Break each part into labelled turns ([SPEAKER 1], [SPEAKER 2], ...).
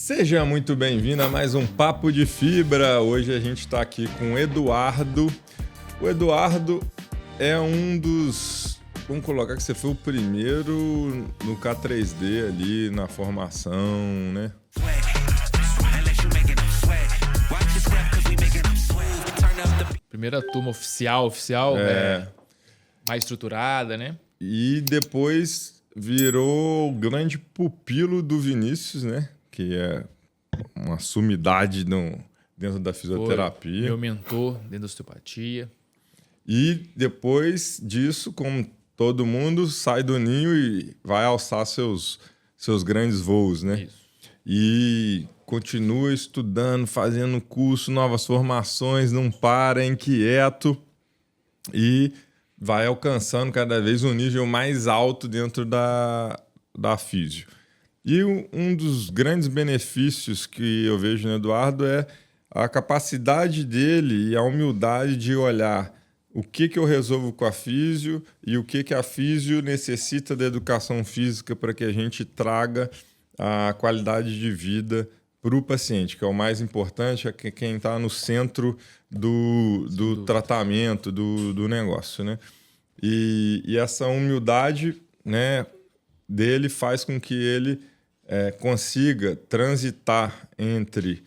[SPEAKER 1] Seja muito bem-vindo a mais um Papo de Fibra. Hoje a gente está aqui com o Eduardo. O Eduardo é um dos... Vamos colocar que você foi o primeiro no K3D ali na formação, né?
[SPEAKER 2] Primeira turma oficial, mais estruturada, né?
[SPEAKER 1] E depois virou o grande pupilo do Vinícius, né? Que é uma sumidade dentro da fisioterapia.
[SPEAKER 2] Foi meu mentor dentro da osteopatia.
[SPEAKER 1] E depois disso, como todo mundo, sai do ninho e vai alçar seus grandes voos, né?
[SPEAKER 2] Isso.
[SPEAKER 1] E continua estudando, fazendo curso, novas formações, não para, é inquieto e vai alcançando cada vez um nível mais alto dentro da físio. E um dos grandes benefícios que eu vejo no Eduardo é a capacidade dele e a humildade de olhar o que eu resolvo com a físio e o que a físio necessita da educação física para que a gente traga a qualidade de vida para o paciente, que é o mais importante, é quem está no centro do tratamento, do negócio, né? E essa humildade, né, dele faz com que ele consiga transitar entre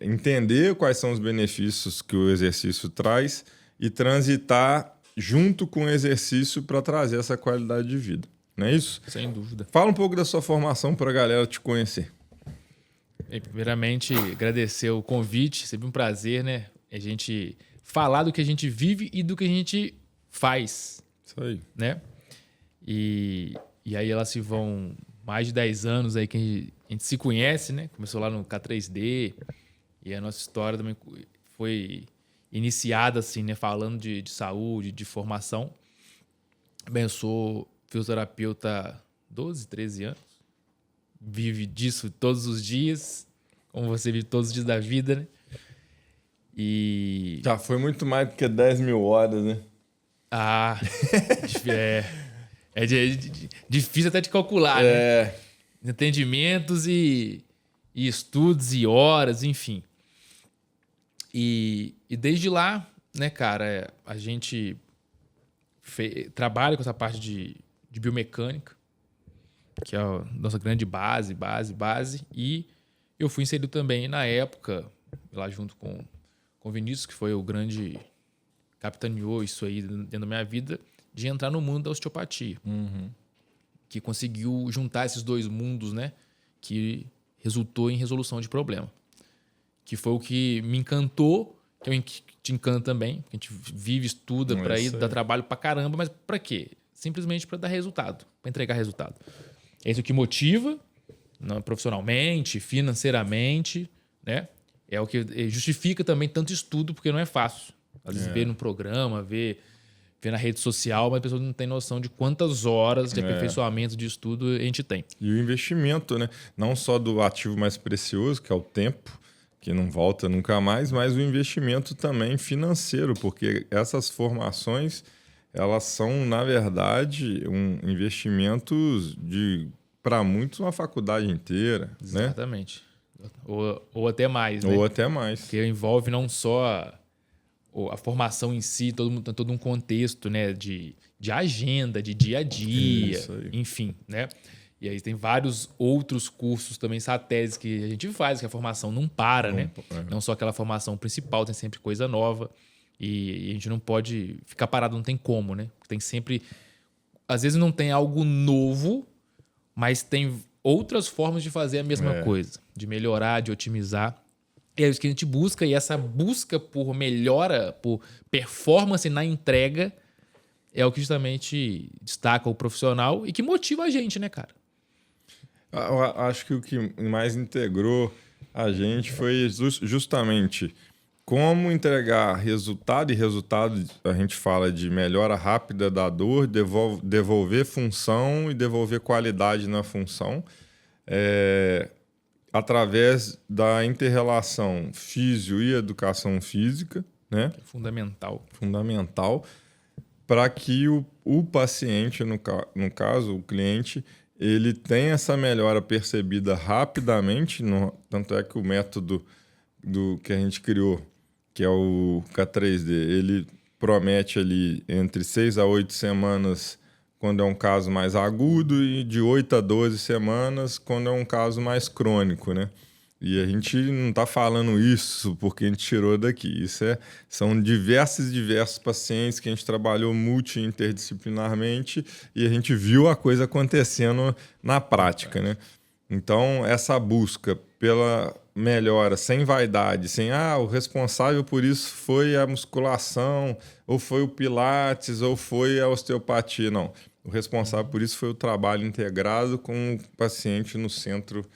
[SPEAKER 1] entender quais são os benefícios que o exercício traz e transitar junto com o exercício para trazer essa qualidade de vida. Não é isso?
[SPEAKER 2] Sem dúvida.
[SPEAKER 1] Fala um pouco da sua formação para a galera te conhecer.
[SPEAKER 2] Primeiramente, agradecer o convite. Sempre um prazer, né? A gente falar do que a gente vive e do que a gente faz.
[SPEAKER 1] Isso aí.
[SPEAKER 2] Né? E aí elas se vão mais de 10 anos aí que a gente se conhece, né? Começou lá no K3D e a nossa história também foi iniciada assim, né? Falando de saúde, de formação. Bem, eu sou fisioterapeuta há 12, 13 anos. Vive disso todos os dias, como você vive todos os dias da vida, né? E...
[SPEAKER 1] Já foi muito mais do que 10 mil horas, né?
[SPEAKER 2] Difícil até de calcular, né? Entendimentos e estudos e horas, enfim. E desde lá, né, cara, a gente trabalha com essa parte de biomecânica, que é a nossa grande base. E eu fui inserido também na época, lá junto com o Vinícius, que foi o grande capitaneou isso aí dentro da minha vida, de entrar no mundo da osteopatia.
[SPEAKER 1] Uhum.
[SPEAKER 2] Que conseguiu juntar esses dois mundos, né? Que resultou em resolução de problema. Que foi o que me encantou, que te encanta também. A gente vive, estuda para ir, dá trabalho pra caramba, mas para quê? Simplesmente para dar resultado, para entregar resultado. É isso que motiva, profissionalmente, financeiramente, né? É o que justifica também tanto estudo, porque não é fácil. Às vezes ver no programa, ver na rede social, mas a pessoa não tem noção de quantas horas de aperfeiçoamento de estudo a gente tem.
[SPEAKER 1] E o investimento, né? Não só do ativo mais precioso, que é o tempo, que não volta nunca mais, mas o investimento também financeiro, porque essas formações, elas são, na verdade, investimentos para muitos, uma faculdade inteira.
[SPEAKER 2] Exatamente. Né? Ou até mais, né?
[SPEAKER 1] Ou até mais.
[SPEAKER 2] Porque envolve não só a formação em si, todo um contexto, né, de agenda, de dia a dia, enfim, né? E aí tem vários outros cursos também, satélites que a gente faz, que a formação não para, né? Não só aquela formação principal, tem sempre coisa nova e a gente não pode ficar parado, não tem como, né? Tem sempre... Às vezes não tem algo novo, mas tem outras formas de fazer a mesma coisa, de melhorar, de otimizar. É isso que a gente busca, e essa busca por melhora, por performance na entrega, é o que justamente destaca o profissional e que motiva a gente, né, cara?
[SPEAKER 1] Eu acho que o que mais integrou a gente foi justamente como entregar resultado, e resultado a gente fala de melhora rápida da dor, devolver função e devolver qualidade na função. Através da inter-relação físio e educação física, né?
[SPEAKER 2] Fundamental.
[SPEAKER 1] Fundamental para que o paciente, no caso, o cliente, ele tem essa melhora percebida rapidamente, tanto é que o método que a gente criou, que é o K3D, ele promete ali entre 6 a 8 semanas quando é um caso mais agudo e de 8 a 12 semanas quando é um caso mais crônico, né? E a gente não está falando isso porque a gente tirou daqui. São diversos pacientes que a gente trabalhou multi-interdisciplinarmente e a gente viu a coisa acontecendo na prática, né? Então, essa busca pela melhora, sem vaidade, sem o responsável por isso foi a musculação, ou foi o pilates, ou foi a osteopatia. Não. O responsável por isso foi o trabalho integrado com o paciente no centro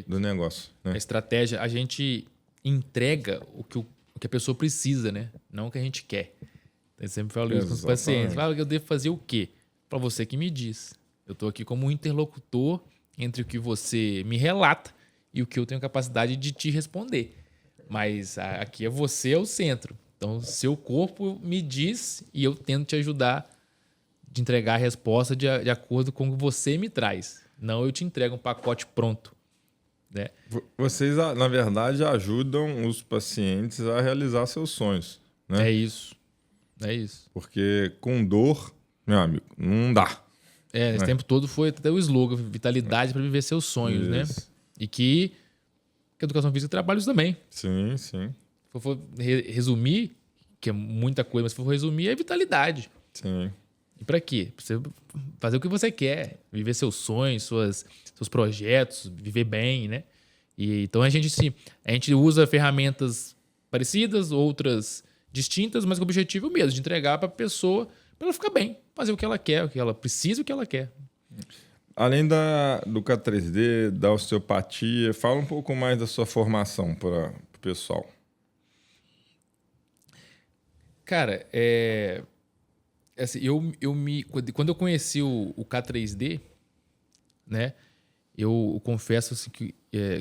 [SPEAKER 1] do negócio. Né?
[SPEAKER 2] A estratégia, a gente entrega o que a pessoa precisa, né? Não o que a gente quer. Eu sempre falo isso com os pacientes. Fala que eu devo fazer o quê? Para você que me diz. Eu estou aqui como um interlocutor entre o que você me relata e o que eu tenho capacidade de te responder. Mas aqui é você o centro. Então, seu corpo me diz e eu tento te ajudar de entregar a resposta de acordo com o que você me traz. Não eu te entrego um pacote pronto. Né?
[SPEAKER 1] Vocês, na verdade, ajudam os pacientes a realizar seus sonhos. Né?
[SPEAKER 2] É isso.
[SPEAKER 1] Porque com dor, meu amigo, não dá.
[SPEAKER 2] Esse tempo todo foi até o slogan, vitalidade para viver seus sonhos, isso. Né? E que a educação física trabalha isso também.
[SPEAKER 1] Sim.
[SPEAKER 2] Se for resumir, que é muita coisa, mas se for resumir, é vitalidade.
[SPEAKER 1] Sim.
[SPEAKER 2] E para quê? Pra você fazer o que você quer, viver seus sonhos, seus projetos, viver bem, né? Então a gente usa ferramentas parecidas, outras distintas, mas com o objetivo mesmo, de entregar para a pessoa para ela ficar bem, fazer o que ela quer, o que ela precisa, o que ela quer.
[SPEAKER 1] Além do K3D, da osteopatia, fala um pouco mais da sua formação para o pessoal.
[SPEAKER 2] Cara, assim, quando eu conheci o K3D, né, eu confesso assim, que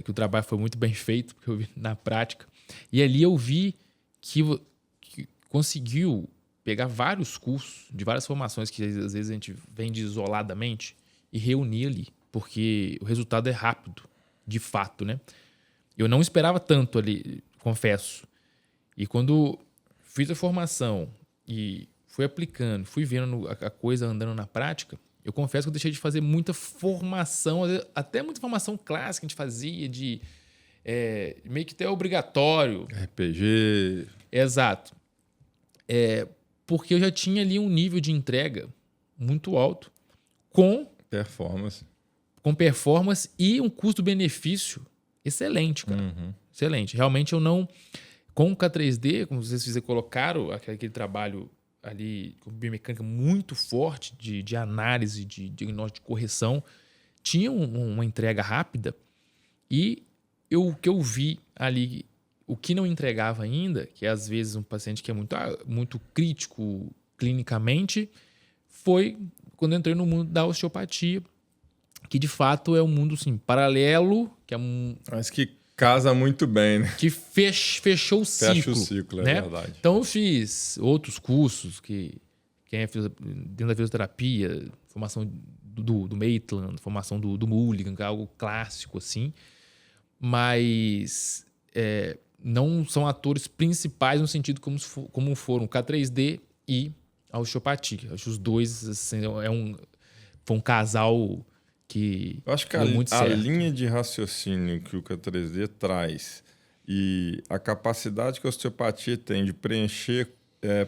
[SPEAKER 2] o trabalho foi muito bem feito, porque eu vi na prática. E ali eu vi que conseguiu pegar vários cursos de várias formações que às vezes a gente vende isoladamente e reunir ali, porque o resultado é rápido, de fato, né? Eu não esperava tanto ali, confesso. E quando fiz a formação e fui aplicando, fui vendo a coisa andando na prática, eu confesso que eu deixei de fazer muita formação, até muita formação clássica que a gente fazia, de meio que até obrigatório.
[SPEAKER 1] RPG.
[SPEAKER 2] Exato. Porque eu já tinha ali um nível de entrega muito alto com performance e um custo-benefício excelente, cara.
[SPEAKER 1] Uhum.
[SPEAKER 2] Excelente. Realmente eu não... Com o K3D, como vocês colocaram, aquele trabalho ali com biomecânica muito forte de análise, de diagnóstico, de correção, tinha uma entrega rápida e o que eu vi ali... O que não entregava ainda, que é às vezes um paciente que é muito crítico clinicamente, foi quando eu entrei no mundo da osteopatia, que de fato é um mundo assim, paralelo, que é
[SPEAKER 1] mas que casa muito bem, né?
[SPEAKER 2] Que fechou o ciclo.
[SPEAKER 1] Fecha o ciclo,
[SPEAKER 2] né?
[SPEAKER 1] É verdade.
[SPEAKER 2] Então eu fiz outros cursos que quem dentro da fisioterapia, formação do Maitland, formação do Mulligan, que é algo clássico assim, mas não são atores principais no sentido como foram o K3D e a osteopatia. Acho que os dois assim, foi um casal que
[SPEAKER 1] eu acho que a linha de raciocínio que o K3D traz e a capacidade que a osteopatia tem de preencher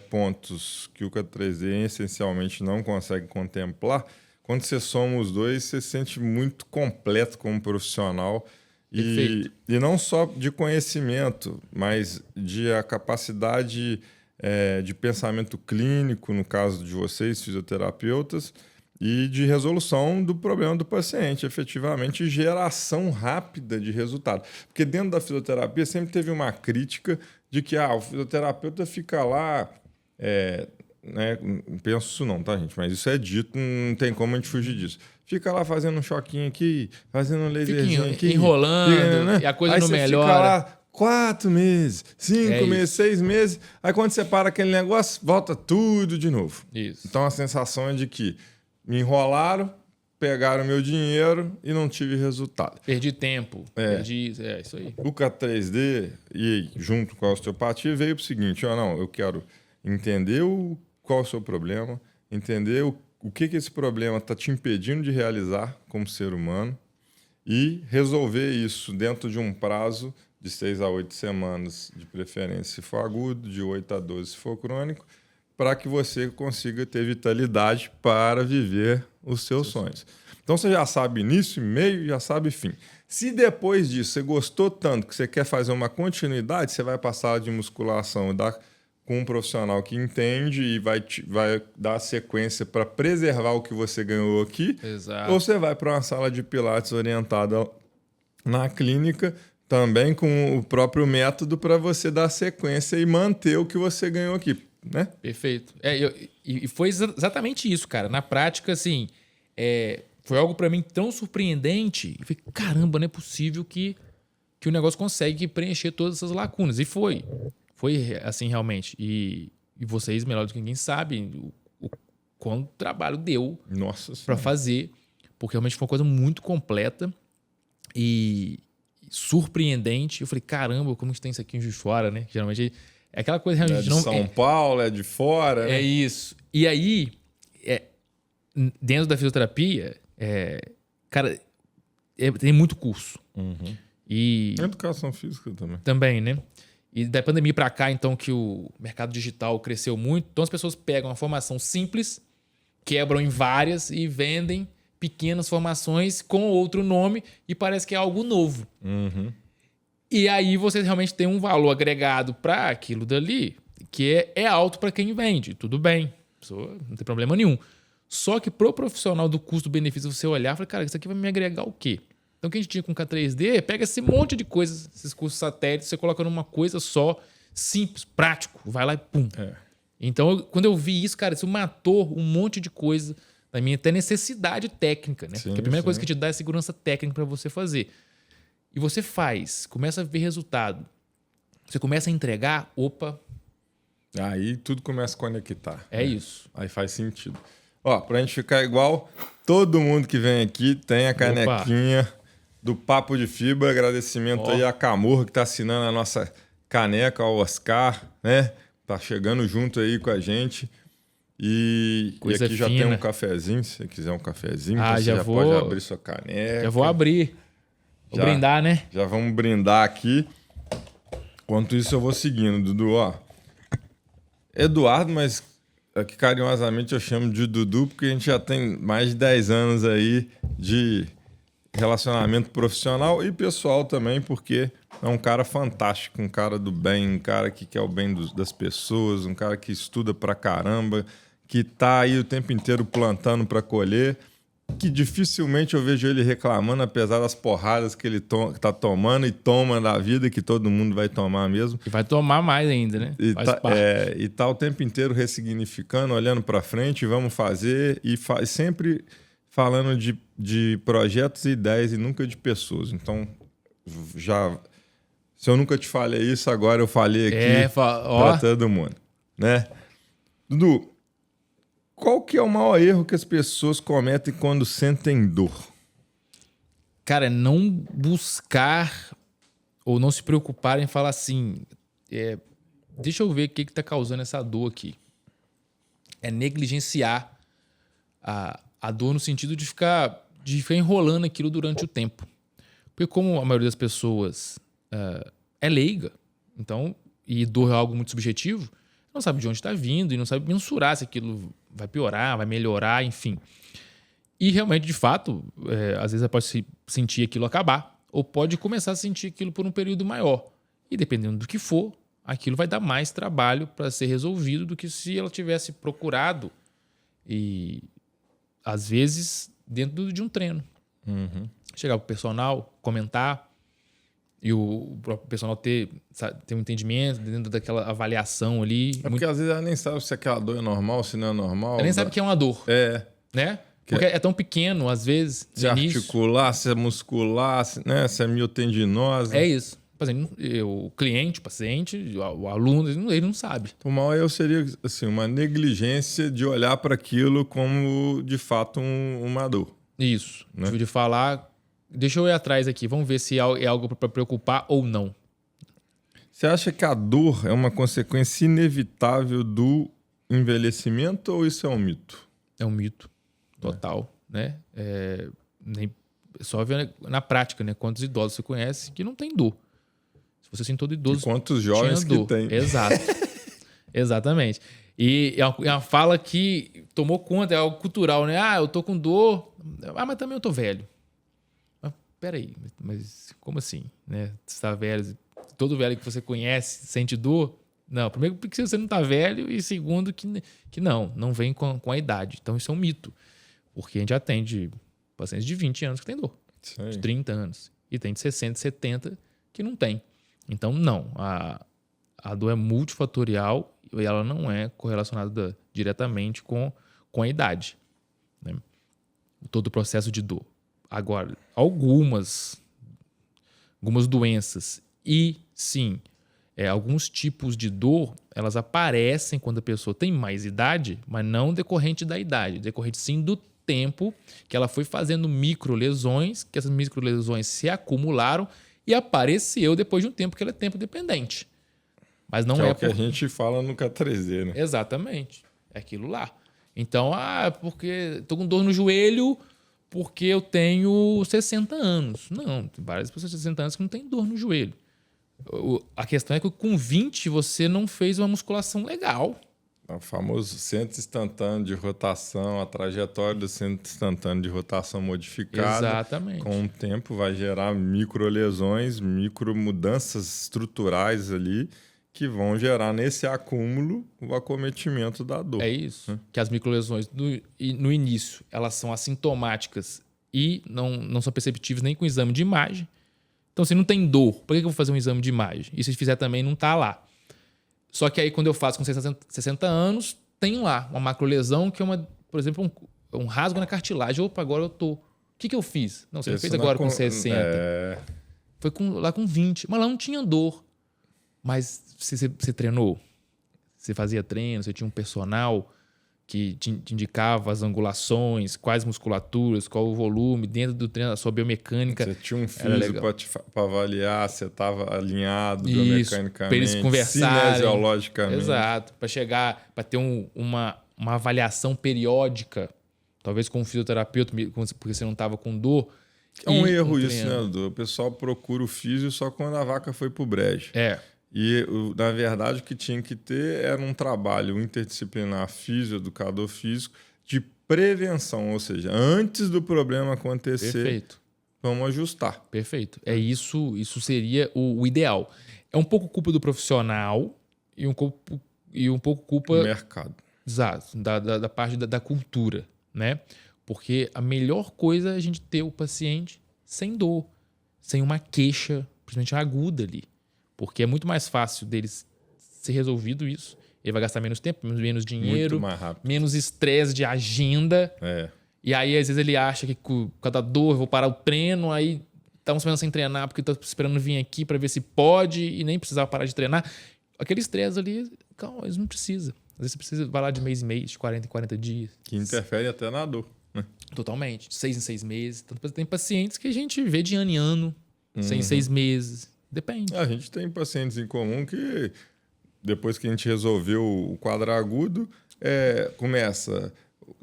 [SPEAKER 1] pontos que o K3D essencialmente não consegue contemplar, quando você soma os dois, você se sente muito completo como profissional. E não só de conhecimento, mas de a capacidade de pensamento clínico, no caso de vocês, fisioterapeutas, e de resolução do problema do paciente, efetivamente, geração rápida de resultado. Porque dentro da fisioterapia sempre teve uma crítica de que o fisioterapeuta fica lá... né? Não penso isso não, tá, gente? Mas isso é dito, não tem como a gente fugir disso. Fica lá fazendo um choquinho aqui, fazendo um laserzinho aqui.
[SPEAKER 2] Enrolando, né? E a coisa
[SPEAKER 1] aí
[SPEAKER 2] não melhora.
[SPEAKER 1] Fica lá 4 meses, 5 meses, 6 meses. Aí quando você para aquele negócio, volta tudo de novo.
[SPEAKER 2] Isso.
[SPEAKER 1] Então a sensação é de que me enrolaram, pegaram meu dinheiro e não tive resultado.
[SPEAKER 2] Perdi tempo. Perdi... isso aí.
[SPEAKER 1] O K3D, e junto com a osteopatia, veio para o seguinte: eu quero entender qual é o seu problema, entender o que esse problema está te impedindo de realizar como ser humano e resolver isso dentro de um prazo de 6 a 8 semanas, de preferência se for agudo, de 8 a 12 se for crônico, para que você consiga ter vitalidade para viver os seus sonhos. Então você já sabe início, meio, já sabe fim. Se depois disso você gostou tanto que você quer fazer uma continuidade, você vai passar de musculação com um profissional que entende e vai dar sequência para preservar o que você ganhou aqui.
[SPEAKER 2] Exato.
[SPEAKER 1] Ou você vai para uma sala de pilates orientada na clínica, também com o próprio método para você dar sequência e manter o que você ganhou aqui, né?
[SPEAKER 2] Perfeito. E foi exatamente isso, cara. Na prática, assim, foi algo para mim tão surpreendente. Eu falei, caramba, não é possível que o negócio consegue preencher todas essas lacunas. E foi. Foi assim, realmente. E vocês, melhor do que ninguém, sabem o quanto trabalho deu para fazer. Porque realmente foi uma coisa muito completa e surpreendente. Eu falei, caramba, como a gente tem isso aqui em Juiz de Fora, né? Geralmente é aquela coisa realmente
[SPEAKER 1] de São Paulo, é de fora.
[SPEAKER 2] É, né? Isso. E aí, dentro da fisioterapia, cara, tem muito curso.
[SPEAKER 1] Uhum.
[SPEAKER 2] E
[SPEAKER 1] educação física também.
[SPEAKER 2] Também, né? E da pandemia para cá, então, que o mercado digital cresceu muito, então as pessoas pegam uma formação simples, quebram em várias e vendem pequenas formações com outro nome e parece que é algo novo.
[SPEAKER 1] Uhum.
[SPEAKER 2] E aí você realmente tem um valor agregado para aquilo dali que é alto para quem vende. Tudo bem, não tem problema nenhum. Só que pro profissional do custo-benefício você olhar e falar, cara, isso aqui vai me agregar o quê? Então o que a gente tinha com o K3D, pega esse monte de coisas, esses cursos satélites, você coloca numa coisa só, simples, prático, vai lá e pum. Então quando eu vi isso, cara, isso matou um monte de coisa da minha até necessidade técnica, né? Porque a primeira coisa que te dá é segurança técnica para você fazer. E você faz, começa a ver resultado. Você começa a entregar, opa.
[SPEAKER 1] Aí tudo começa a conectar.
[SPEAKER 2] É isso.
[SPEAKER 1] Aí faz sentido. Ó, pra gente ficar igual, todo mundo que vem aqui tem a canequinha do Papo de Fibra. Agradecimento aí a Camurra, que tá assinando a nossa caneca, ao Oscar, né? Tá chegando junto aí com a gente. E aqui já tem um cafezinho, se você quiser um cafezinho, você já pode abrir sua caneca.
[SPEAKER 2] Já vou abrir. Vou brindar, né?
[SPEAKER 1] Já vamos brindar aqui. Enquanto isso, eu vou seguindo, Dudu. Ó, Eduardo, mas aqui carinhosamente eu chamo de Dudu, porque a gente já tem mais de 10 anos aí de relacionamento profissional e pessoal também, porque é um cara fantástico, um cara do bem, um cara que quer o bem das pessoas, um cara que estuda pra caramba, que tá aí o tempo inteiro plantando pra colher, que dificilmente eu vejo ele reclamando, apesar das porradas que ele tá tomando e toma na vida, que todo mundo vai tomar mesmo.
[SPEAKER 2] E vai tomar mais ainda, né?
[SPEAKER 1] E tá o tempo inteiro ressignificando, olhando para frente, vamos fazer, e sempre falando de projetos e ideias e nunca de pessoas. Então, se eu nunca te falei isso, agora eu falei aqui para todo mundo, né? Dudu, qual que é o maior erro que as pessoas cometem quando sentem dor?
[SPEAKER 2] Cara, é não buscar ou não se preocupar em falar assim, deixa eu ver o que está causando essa dor aqui. É negligenciar a dor no sentido de ficar enrolando aquilo durante o tempo. Porque como a maioria das pessoas é leiga, então, e dor é algo muito subjetivo, não sabe de onde está vindo e não sabe mensurar se aquilo vai piorar, vai melhorar, enfim. E realmente, de fato, às vezes ela pode sentir aquilo acabar ou pode começar a sentir aquilo por um período maior. E dependendo do que for, aquilo vai dar mais trabalho para ser resolvido do que se ela tivesse procurado e, às vezes, dentro de um treino.
[SPEAKER 1] Uhum.
[SPEAKER 2] Chegar para o personal, comentar e o próprio personal ter um entendimento dentro daquela avaliação ali.
[SPEAKER 1] Porque às vezes ela nem sabe se aquela dor é normal, se não é normal.
[SPEAKER 2] Ela nem sabe que é uma dor. Né? Porque é tão pequeno, às vezes.
[SPEAKER 1] Se é articular, se é muscular, né? Se é miotendinosa.
[SPEAKER 2] É isso. Por exemplo, o cliente, o paciente, o aluno, ele não sabe.
[SPEAKER 1] O maior erro seria assim, uma negligência de olhar para aquilo como, de fato, uma dor.
[SPEAKER 2] Isso.
[SPEAKER 1] Né?
[SPEAKER 2] De falar... Deixa eu ir atrás aqui. Vamos ver se é algo para preocupar ou não.
[SPEAKER 1] Você acha que a dor é uma consequência inevitável do envelhecimento ou isso é um mito?
[SPEAKER 2] É um mito total, né? Só ver na prática, né? Quantos idosos você conhece que não tem dor. Se você assim, todo idoso...
[SPEAKER 1] E quantos jovens
[SPEAKER 2] tinha dor.
[SPEAKER 1] que tem.
[SPEAKER 2] Exato. Exatamente. E é uma fala que tomou conta, é algo cultural, né? Eu tô com dor. Mas também eu tô velho. Mas peraí, mas como assim? Né? Você tá velho, todo velho que você conhece sente dor? Não, primeiro porque você não tá velho e segundo que não vem com a idade. Então isso é um mito. Porque a gente atende pacientes de 20 anos que tem dor.
[SPEAKER 1] Sim.
[SPEAKER 2] De 30 anos. E tem de 60, 70 que não tem. Então, não. A dor é multifatorial e ela não é correlacionada diretamente com a idade. Né? Todo o processo de dor. Agora, algumas doenças e, sim, alguns tipos de dor, elas aparecem quando a pessoa tem mais idade, mas não decorrente da idade. Decorrente, sim, do tempo que ela foi fazendo microlesões, que essas microlesões se acumularam e apareceu depois de um tempo que ela é tempo dependente. Mas não é
[SPEAKER 1] o que a gente fala no K3D, né?
[SPEAKER 2] Exatamente. É aquilo lá. Então, porque tô com dor no joelho porque eu tenho 60 anos. Não, tem várias pessoas de 60 anos que não têm dor no joelho. A questão é que com 20 você não fez uma musculação legal.
[SPEAKER 1] O famoso centro instantâneo de rotação, a trajetória do centro instantâneo de rotação modificada.
[SPEAKER 2] Exatamente.
[SPEAKER 1] Com o tempo vai gerar microlesões, micromudanças estruturais ali que vão gerar nesse acúmulo o acometimento da dor.
[SPEAKER 2] É isso. Que as microlesões no início elas são assintomáticas e não são perceptíveis nem com o exame de imagem. Então, se não tem dor, por que eu vou fazer um exame de imagem? E se fizer também, não está lá. Só que aí, quando eu faço com 60 anos, tem lá uma macrolesão que é, por exemplo, um rasgo na cartilagem. Opa, agora eu tô... O que eu fiz? Não, você não fez agora com 60. Foi lá com 20. Mas lá não tinha dor. Mas você treinou? Você fazia treino? Você tinha um personal que te indicava as angulações, quais musculaturas, qual o volume, dentro do treino, a sua biomecânica.
[SPEAKER 1] Você tinha um físico para avaliar se estava alinhado biomecanicamente,
[SPEAKER 2] para eles conversarem.
[SPEAKER 1] Cinesiologicamente.
[SPEAKER 2] Exato, para ter uma avaliação periódica, talvez com um fisioterapeuta, porque você não estava com dor.
[SPEAKER 1] É um erro isso, né, Dudu? O pessoal procura o físio só quando a vaca foi pro brejo. E, na verdade, o que tinha que ter era um trabalho interdisciplinar físico-educador físico de prevenção, ou seja, antes do problema acontecer,
[SPEAKER 2] perfeito,
[SPEAKER 1] vamos ajustar.
[SPEAKER 2] Perfeito. Isso seria o ideal. É um pouco culpa do profissional e um pouco culpa...
[SPEAKER 1] do mercado.
[SPEAKER 2] Exato, da parte da cultura, né? Porque a melhor coisa é a gente ter o paciente sem dor, sem uma queixa, principalmente aguda ali. Porque é muito mais fácil deles ser resolvido isso. Ele vai gastar menos tempo, menos dinheiro, menos estresse de agenda. E aí, às vezes, ele acha que por causa da dor, eu vou parar o treino, aí estamos esperando sem treinar porque estamos esperando vir aqui para ver se pode e nem precisava parar de treinar. Aquele estresse ali, calma, eles não precisam. Às vezes você precisa vai lá de mês em mês, de 40 em 40 dias.
[SPEAKER 1] Que interfere até na dor, né?
[SPEAKER 2] Totalmente. De 6 em 6 meses. Então, tem pacientes que a gente vê de ano em ano, 6 meses. Depende.
[SPEAKER 1] A gente tem pacientes em comum que, depois que a gente resolveu o quadro agudo, começa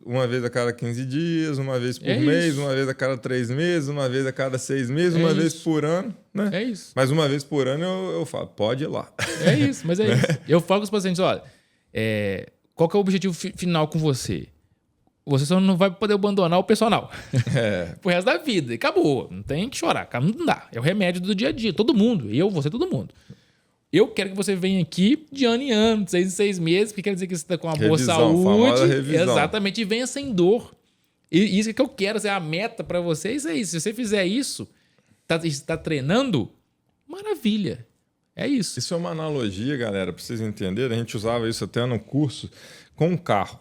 [SPEAKER 1] uma vez a cada 15 dias, uma vez por mês, uma vez a cada 3 meses, uma vez a cada 6 meses, uma vez por ano. Né?
[SPEAKER 2] É isso.
[SPEAKER 1] Mas uma vez por ano eu falo, pode ir lá.
[SPEAKER 2] É isso, mas é isso. Eu falo com os pacientes, olha, qual que é o objetivo final com você? Você só não vai poder abandonar o personal. Pro resto da vida. Acabou. Não tem que chorar. Não dá. É o remédio do dia a dia. Todo mundo. Eu, você, todo mundo. Eu quero que você venha aqui de ano em ano, de 6 em 6 meses, porque quer dizer que você está com uma boa saúde. Exatamente. E venha sem dor. E isso que eu quero. A meta para vocês é isso. Se você fizer isso, está treinando, maravilha. É isso.
[SPEAKER 1] Isso é uma analogia, galera, para vocês entenderem. A gente usava isso até no curso com um carro.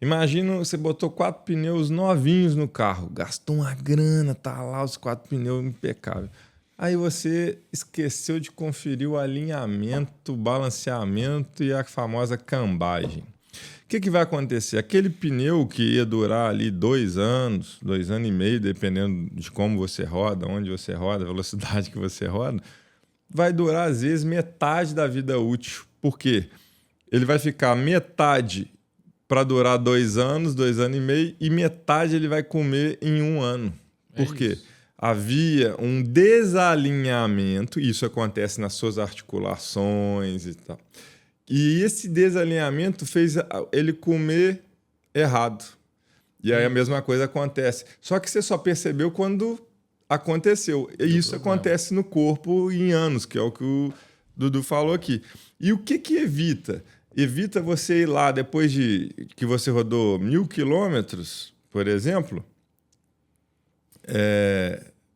[SPEAKER 1] Imagina, você botou 4 pneus novinhos no carro, gastou uma grana, tá lá os 4 pneus impecáveis. Aí você esqueceu de conferir o alinhamento, o balanceamento e a famosa cambagem. O que vai acontecer? Aquele pneu que ia durar ali 2 anos, 2 anos e meio, dependendo de como você roda, onde você roda, a velocidade que você roda, vai durar, às vezes, metade da vida útil. Por quê? Ele vai ficar metade para durar 2 anos, 2 anos e meio, e metade ele vai comer em 1 ano. Por quê? Havia um desalinhamento, e isso acontece nas suas articulações e tal. E esse desalinhamento fez ele comer errado. E aí a mesma coisa acontece. Só que você só percebeu quando aconteceu. E isso acontece no corpo em anos, que é o que o Dudu falou aqui. E o que evita? Evita você ir lá depois de que você rodou 1.000 quilômetros, por exemplo.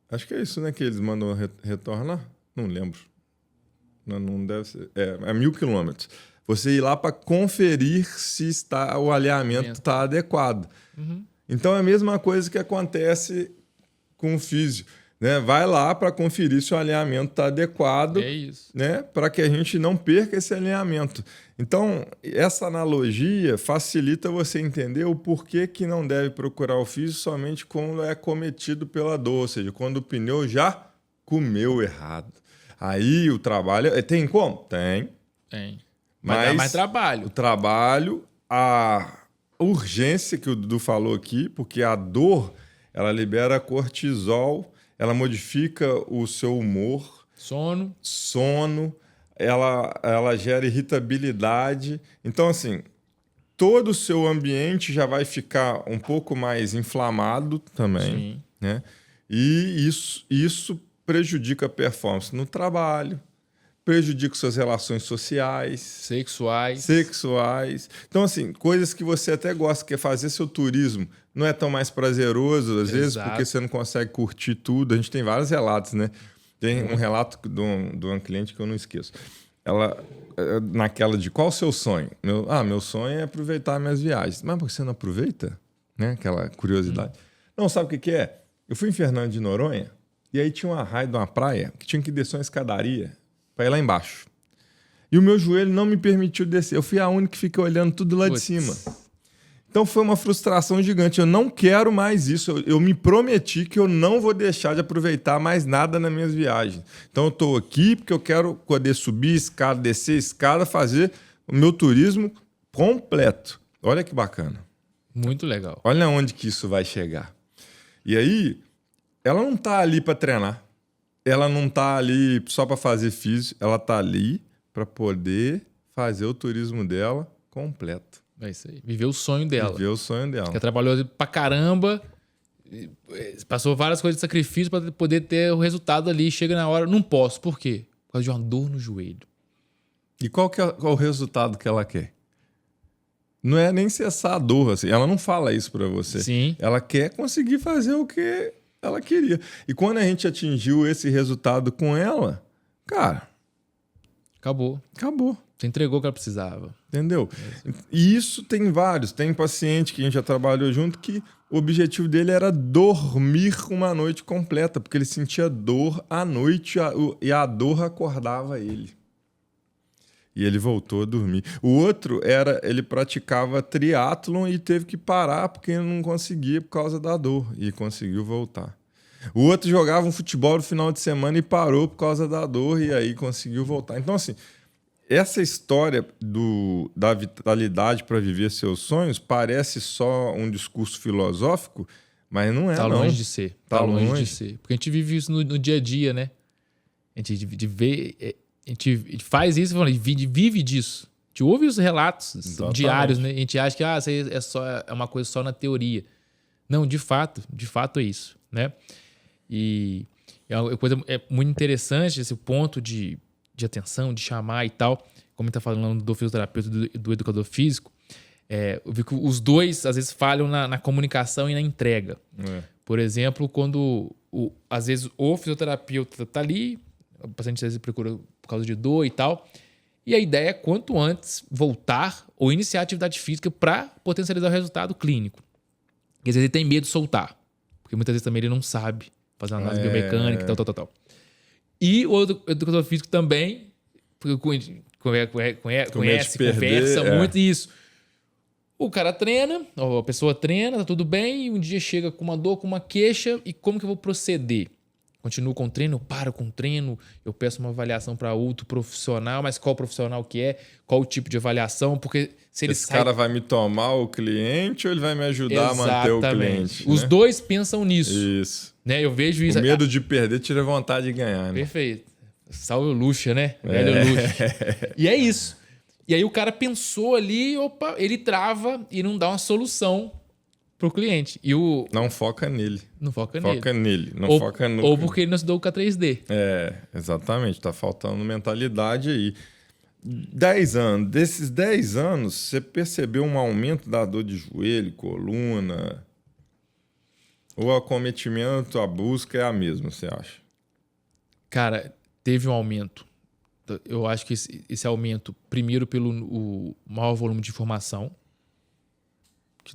[SPEAKER 1] Acho que é isso, né? Que eles mandam retornar? Não lembro. Não deve ser. É 1.000 quilômetros. Você ir lá para conferir se o alinhamento está adequado.
[SPEAKER 2] Uhum.
[SPEAKER 1] Então é a mesma coisa que acontece com o físio. Né? Vai lá para conferir se o alinhamento está adequado.
[SPEAKER 2] É isso.
[SPEAKER 1] Né? Para que a gente não perca esse alinhamento. Então, essa analogia facilita você entender o porquê que não deve procurar o físio somente quando é cometido pela dor, ou seja, quando o pneu já comeu errado. Aí o trabalho... Tem como? Tem.
[SPEAKER 2] Mas dá mais trabalho.
[SPEAKER 1] O trabalho, a urgência que o Dudu falou aqui, porque a dor, ela libera cortisol, ela modifica o seu humor. Sono. Ela gera irritabilidade. Então, assim, todo o seu ambiente já vai ficar um pouco mais inflamado também.
[SPEAKER 2] Sim.
[SPEAKER 1] Né? E isso prejudica a performance no trabalho, prejudica suas relações sociais, sexuais. Então, assim, coisas que você até gosta, que é fazer seu turismo, não é tão mais prazeroso, às vezes, porque você não consegue curtir tudo. A gente tem vários relatos, né? Tem um relato de uma cliente que eu não esqueço. Ela, naquela de qual o seu sonho? Meu sonho é aproveitar minhas viagens. Mas por que você não aproveita? Né? Aquela curiosidade. Não, sabe o que é? Eu fui em Fernando de Noronha e aí tinha uma raia de uma praia que tinha que descer uma escadaria para ir lá embaixo. E o meu joelho não me permitiu descer. Eu fui a única que fiquei olhando tudo lá de cima. Então foi uma frustração gigante. Eu não quero mais isso. Eu me prometi que eu não vou deixar de aproveitar mais nada nas minhas viagens. Então eu estou aqui porque eu quero poder subir escada, descer escada, fazer o meu turismo completo. Olha que bacana.
[SPEAKER 2] Muito legal.
[SPEAKER 1] Olha onde que isso vai chegar. E aí, ela não está ali para treinar. Ela não está ali só para fazer físio. Ela está ali para poder fazer o turismo dela completo.
[SPEAKER 2] É isso aí. Viver o sonho dela.
[SPEAKER 1] Ela
[SPEAKER 2] trabalhou pra caramba, passou várias coisas de sacrifício para poder ter o resultado ali. Chega na hora, não posso. Por quê? Por causa de uma dor no joelho.
[SPEAKER 1] E qual é o resultado que ela quer? Não é nem cessar a dor. Assim. Ela não fala isso para você.
[SPEAKER 2] Sim.
[SPEAKER 1] Ela quer conseguir fazer o que ela queria. E quando a gente atingiu esse resultado com ela, cara...
[SPEAKER 2] Acabou. Você entregou o que ela precisava.
[SPEAKER 1] Entendeu? E isso tem vários. Tem paciente que a gente já trabalhou junto que o objetivo dele era dormir uma noite completa, porque ele sentia dor à noite e a dor acordava ele. E ele voltou a dormir. O outro ele praticava triatlon e teve que parar porque não conseguia por causa da dor e conseguiu voltar. O outro jogava um futebol no final de semana e parou por causa da dor e aí conseguiu voltar. Então, assim, essa história da vitalidade para viver seus sonhos parece só um discurso filosófico, mas não é,
[SPEAKER 2] Tá
[SPEAKER 1] não.
[SPEAKER 2] longe de ser. Tá longe de ser. Porque a gente vive isso no dia a dia, né? A gente faz isso e vive disso. A gente ouve os relatos diários, né? A gente acha que isso é uma coisa só na teoria. Não, de fato é isso, né? E é uma coisa muito interessante esse ponto de atenção, de chamar e tal. Como a gente está falando do fisioterapeuta e do educador físico, eu vi que os dois, às vezes, falham na comunicação e na entrega. Por exemplo, quando, às vezes, o fisioterapeuta está ali, o paciente às vezes procura por causa de dor e tal, e a ideia é, quanto antes, voltar ou iniciar a atividade física para potencializar o resultado clínico. E às vezes ele tem medo de soltar, porque muitas vezes também ele não sabe fazer uma análise biomecânica e tal. E o educador físico também, porque conhece, conversa muito isso. O cara treina, ou a pessoa treina, tá tudo bem, e um dia chega com uma dor, com uma queixa, e como que eu vou proceder? Continuo com o treino, eu paro com o treino, eu peço uma avaliação para outro profissional, mas qual profissional que é? Qual o tipo de avaliação? Porque se ele
[SPEAKER 1] Esse cara vai me tomar o cliente ou ele vai me ajudar a manter o cliente?
[SPEAKER 2] Os
[SPEAKER 1] né?
[SPEAKER 2] dois pensam nisso.
[SPEAKER 1] Isso.
[SPEAKER 2] Né? Eu vejo isso.
[SPEAKER 1] O medo de perder tira a vontade de ganhar. Né?
[SPEAKER 2] Perfeito. Salve o Lucha, né? Velho Lucha. E é isso. E aí o cara pensou ali, opa, ele trava e não dá uma solução pro cliente. E
[SPEAKER 1] Não foca nele.
[SPEAKER 2] Não foca
[SPEAKER 1] nele. Não
[SPEAKER 2] ou,
[SPEAKER 1] foca no...
[SPEAKER 2] Ou porque ele não estudou o K3D.
[SPEAKER 1] Exatamente. Tá faltando mentalidade aí. 10 anos. Desses 10 anos, você percebeu um aumento da dor de joelho, coluna? O acometimento, a busca é a mesma, você acha?
[SPEAKER 2] Cara, teve um aumento. Eu acho que esse aumento, primeiro pelo o maior volume de informação,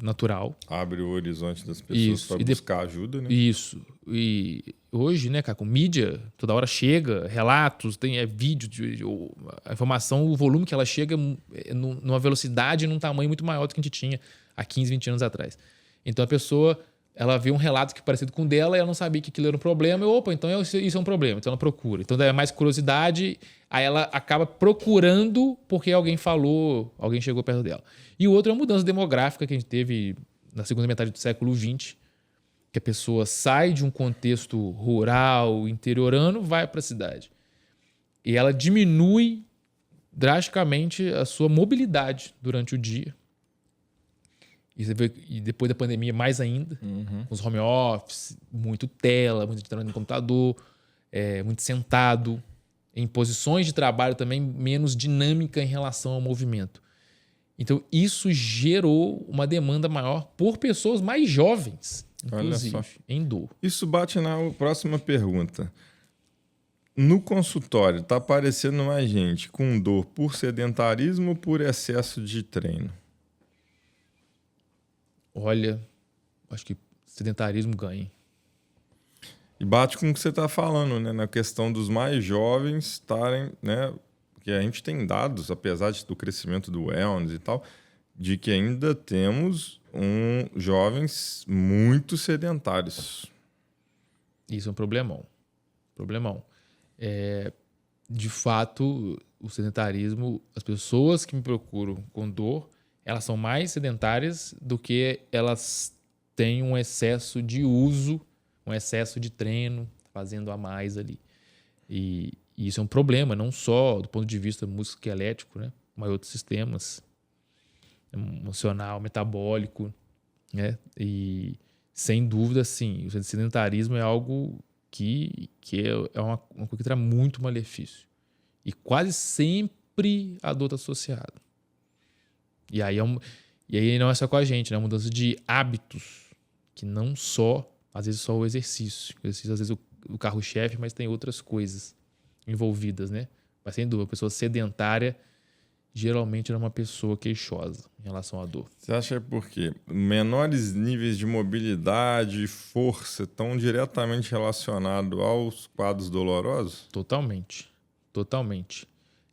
[SPEAKER 2] natural.
[SPEAKER 1] Abre o horizonte das pessoas para buscar ajuda, né?
[SPEAKER 2] Isso. E hoje, né, cara, com mídia, toda hora chega, relatos, tem vídeo, a informação, o volume que ela chega numa velocidade e num tamanho muito maior do que a gente tinha há 15, 20 anos atrás. Então a pessoa, ela vê um relato que é parecido com o dela e ela não sabia que aquilo era um problema. Opa, então isso é um problema. Então ela procura. Então é mais curiosidade, aí ela acaba procurando porque alguém falou, alguém chegou perto dela. E o outro é a mudança demográfica que a gente teve na segunda metade do século XX, que a pessoa sai de um contexto rural, interiorano, vai para a cidade. E ela diminui drasticamente a sua mobilidade durante o dia. E depois da pandemia, mais ainda, com os home office, muito tela, muito trabalho no computador, muito sentado, em posições de trabalho também menos dinâmica em relação ao movimento. Então, isso gerou uma demanda maior por pessoas mais jovens, inclusive, em dor.
[SPEAKER 1] Isso bate na próxima pergunta. No consultório, está aparecendo mais gente com dor por sedentarismo ou por excesso de treino?
[SPEAKER 2] Olha, acho que sedentarismo ganha.
[SPEAKER 1] E bate com o que você está falando, né? Na questão dos mais jovens estarem, né? Porque a gente tem dados, apesar do crescimento do wellness e tal, de que ainda temos jovens muito sedentários.
[SPEAKER 2] Isso é um problemão. De fato, o sedentarismo, as pessoas que me procuram com dor, elas são mais sedentárias do que elas têm um excesso de uso, um excesso de treino, fazendo a mais ali. E isso é um problema, não só do ponto de vista musculoesquelético, né? Mas outros sistemas, emocional, metabólico, né? E sem dúvida, sim, o sedentarismo é algo que é uma coisa que traz muito malefício. E quase sempre a dor está associada. E aí não é só com a gente, né? É uma mudança de hábitos, que não só, às vezes só o exercício. O exercício, às vezes, o carro-chefe, mas tem outras coisas envolvidas, né? Mas sem dúvida, a pessoa sedentária geralmente é uma pessoa queixosa em relação à dor.
[SPEAKER 1] Você acha por quê? Menores níveis de mobilidade e força estão diretamente relacionados aos quadros dolorosos?
[SPEAKER 2] Totalmente.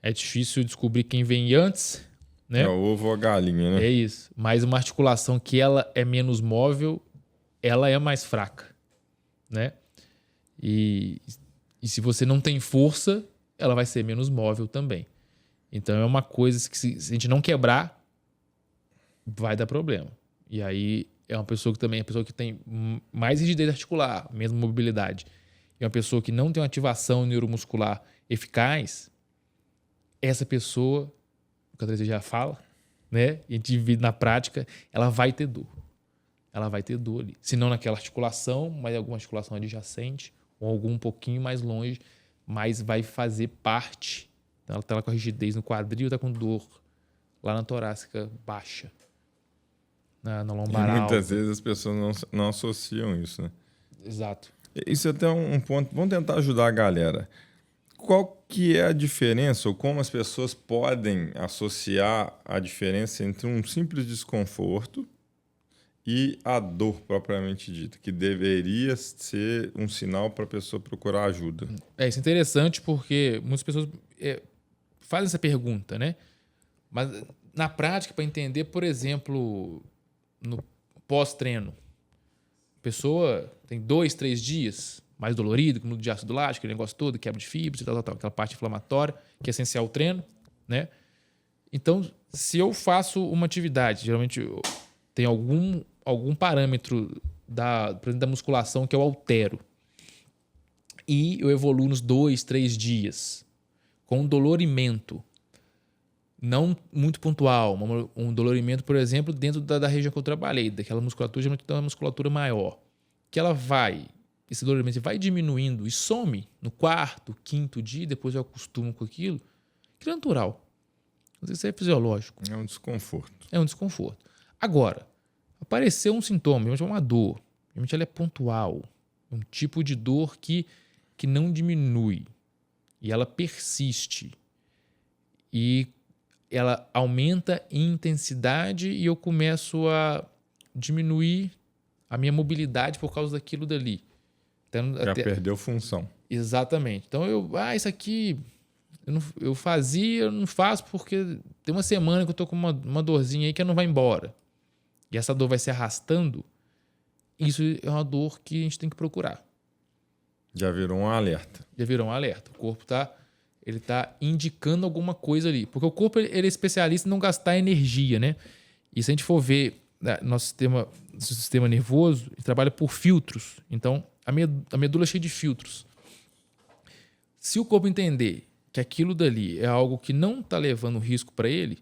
[SPEAKER 2] É difícil descobrir quem vem antes, né?
[SPEAKER 1] É o ovo ou a galinha, né?
[SPEAKER 2] É isso. Mas uma articulação que ela é menos móvel, ela é mais fraca, né? E se você não tem força, ela vai ser menos móvel também. Então é uma coisa que se a gente não quebrar, vai dar problema. E aí é uma pessoa que também é uma pessoa que tem mais rigidez articular, mesmo mobilidade. E uma pessoa que não tem uma ativação neuromuscular eficaz, essa pessoa, o K3D já fala, né? E a gente vive na prática, ela vai ter dor. Ela vai ter dor ali. Se não naquela articulação, mas alguma articulação adjacente, ou algum um pouquinho mais longe, mas vai fazer parte. Então, ela está com a rigidez no quadril, está com dor lá na torácica baixa, na lombar alta.
[SPEAKER 1] Muitas vezes as pessoas não associam isso, né?
[SPEAKER 2] Exato.
[SPEAKER 1] Isso é até um ponto. Vamos tentar ajudar a galera. Qual que é a diferença ou como as pessoas podem associar a diferença entre um simples desconforto e a dor propriamente dita, que deveria ser um sinal para a pessoa procurar ajuda?
[SPEAKER 2] Isso é interessante porque muitas pessoas fazem essa pergunta, né? Mas na prática, para entender, por exemplo, no pós-treino, a pessoa tem 2, 3 dias mais dolorido, com de ácido lático, aquele negócio todo, quebra de fibras e tal, aquela parte inflamatória, que é essencial ao treino, né? Então, se eu faço uma atividade, geralmente tem algum parâmetro por exemplo, da musculação que eu altero, e eu evoluo nos 2, 3 dias, com um dolorimento não muito pontual, um dolorimento, por exemplo, dentro da região que eu trabalhei, daquela musculatura, geralmente da musculatura maior, que esse dolorimento vai diminuindo e some no 4º, 5º dia, depois eu acostumo com aquilo é natural. Isso é fisiológico.
[SPEAKER 1] É um desconforto.
[SPEAKER 2] É um desconforto. Agora, apareceu um sintoma, uma dor, geralmente ela é pontual, um tipo de dor que não diminui e ela persiste e ela aumenta em intensidade e eu começo a diminuir a minha mobilidade por causa daquilo dali. Então,
[SPEAKER 1] perdeu função.
[SPEAKER 2] Exatamente. Então, isso aqui eu fazia, eu não faço porque tem uma semana que eu tô com uma dorzinha aí que não vai embora. E essa dor vai se arrastando. Isso é uma dor que a gente tem que procurar.
[SPEAKER 1] Já virou um alerta.
[SPEAKER 2] O corpo ele tá indicando alguma coisa ali. Porque o corpo ele é especialista em não gastar energia, né? E se a gente for ver nosso sistema nervoso, ele trabalha por filtros. Então, a medula é cheia de filtros. Se o corpo entender que aquilo dali é algo que não está levando risco para ele,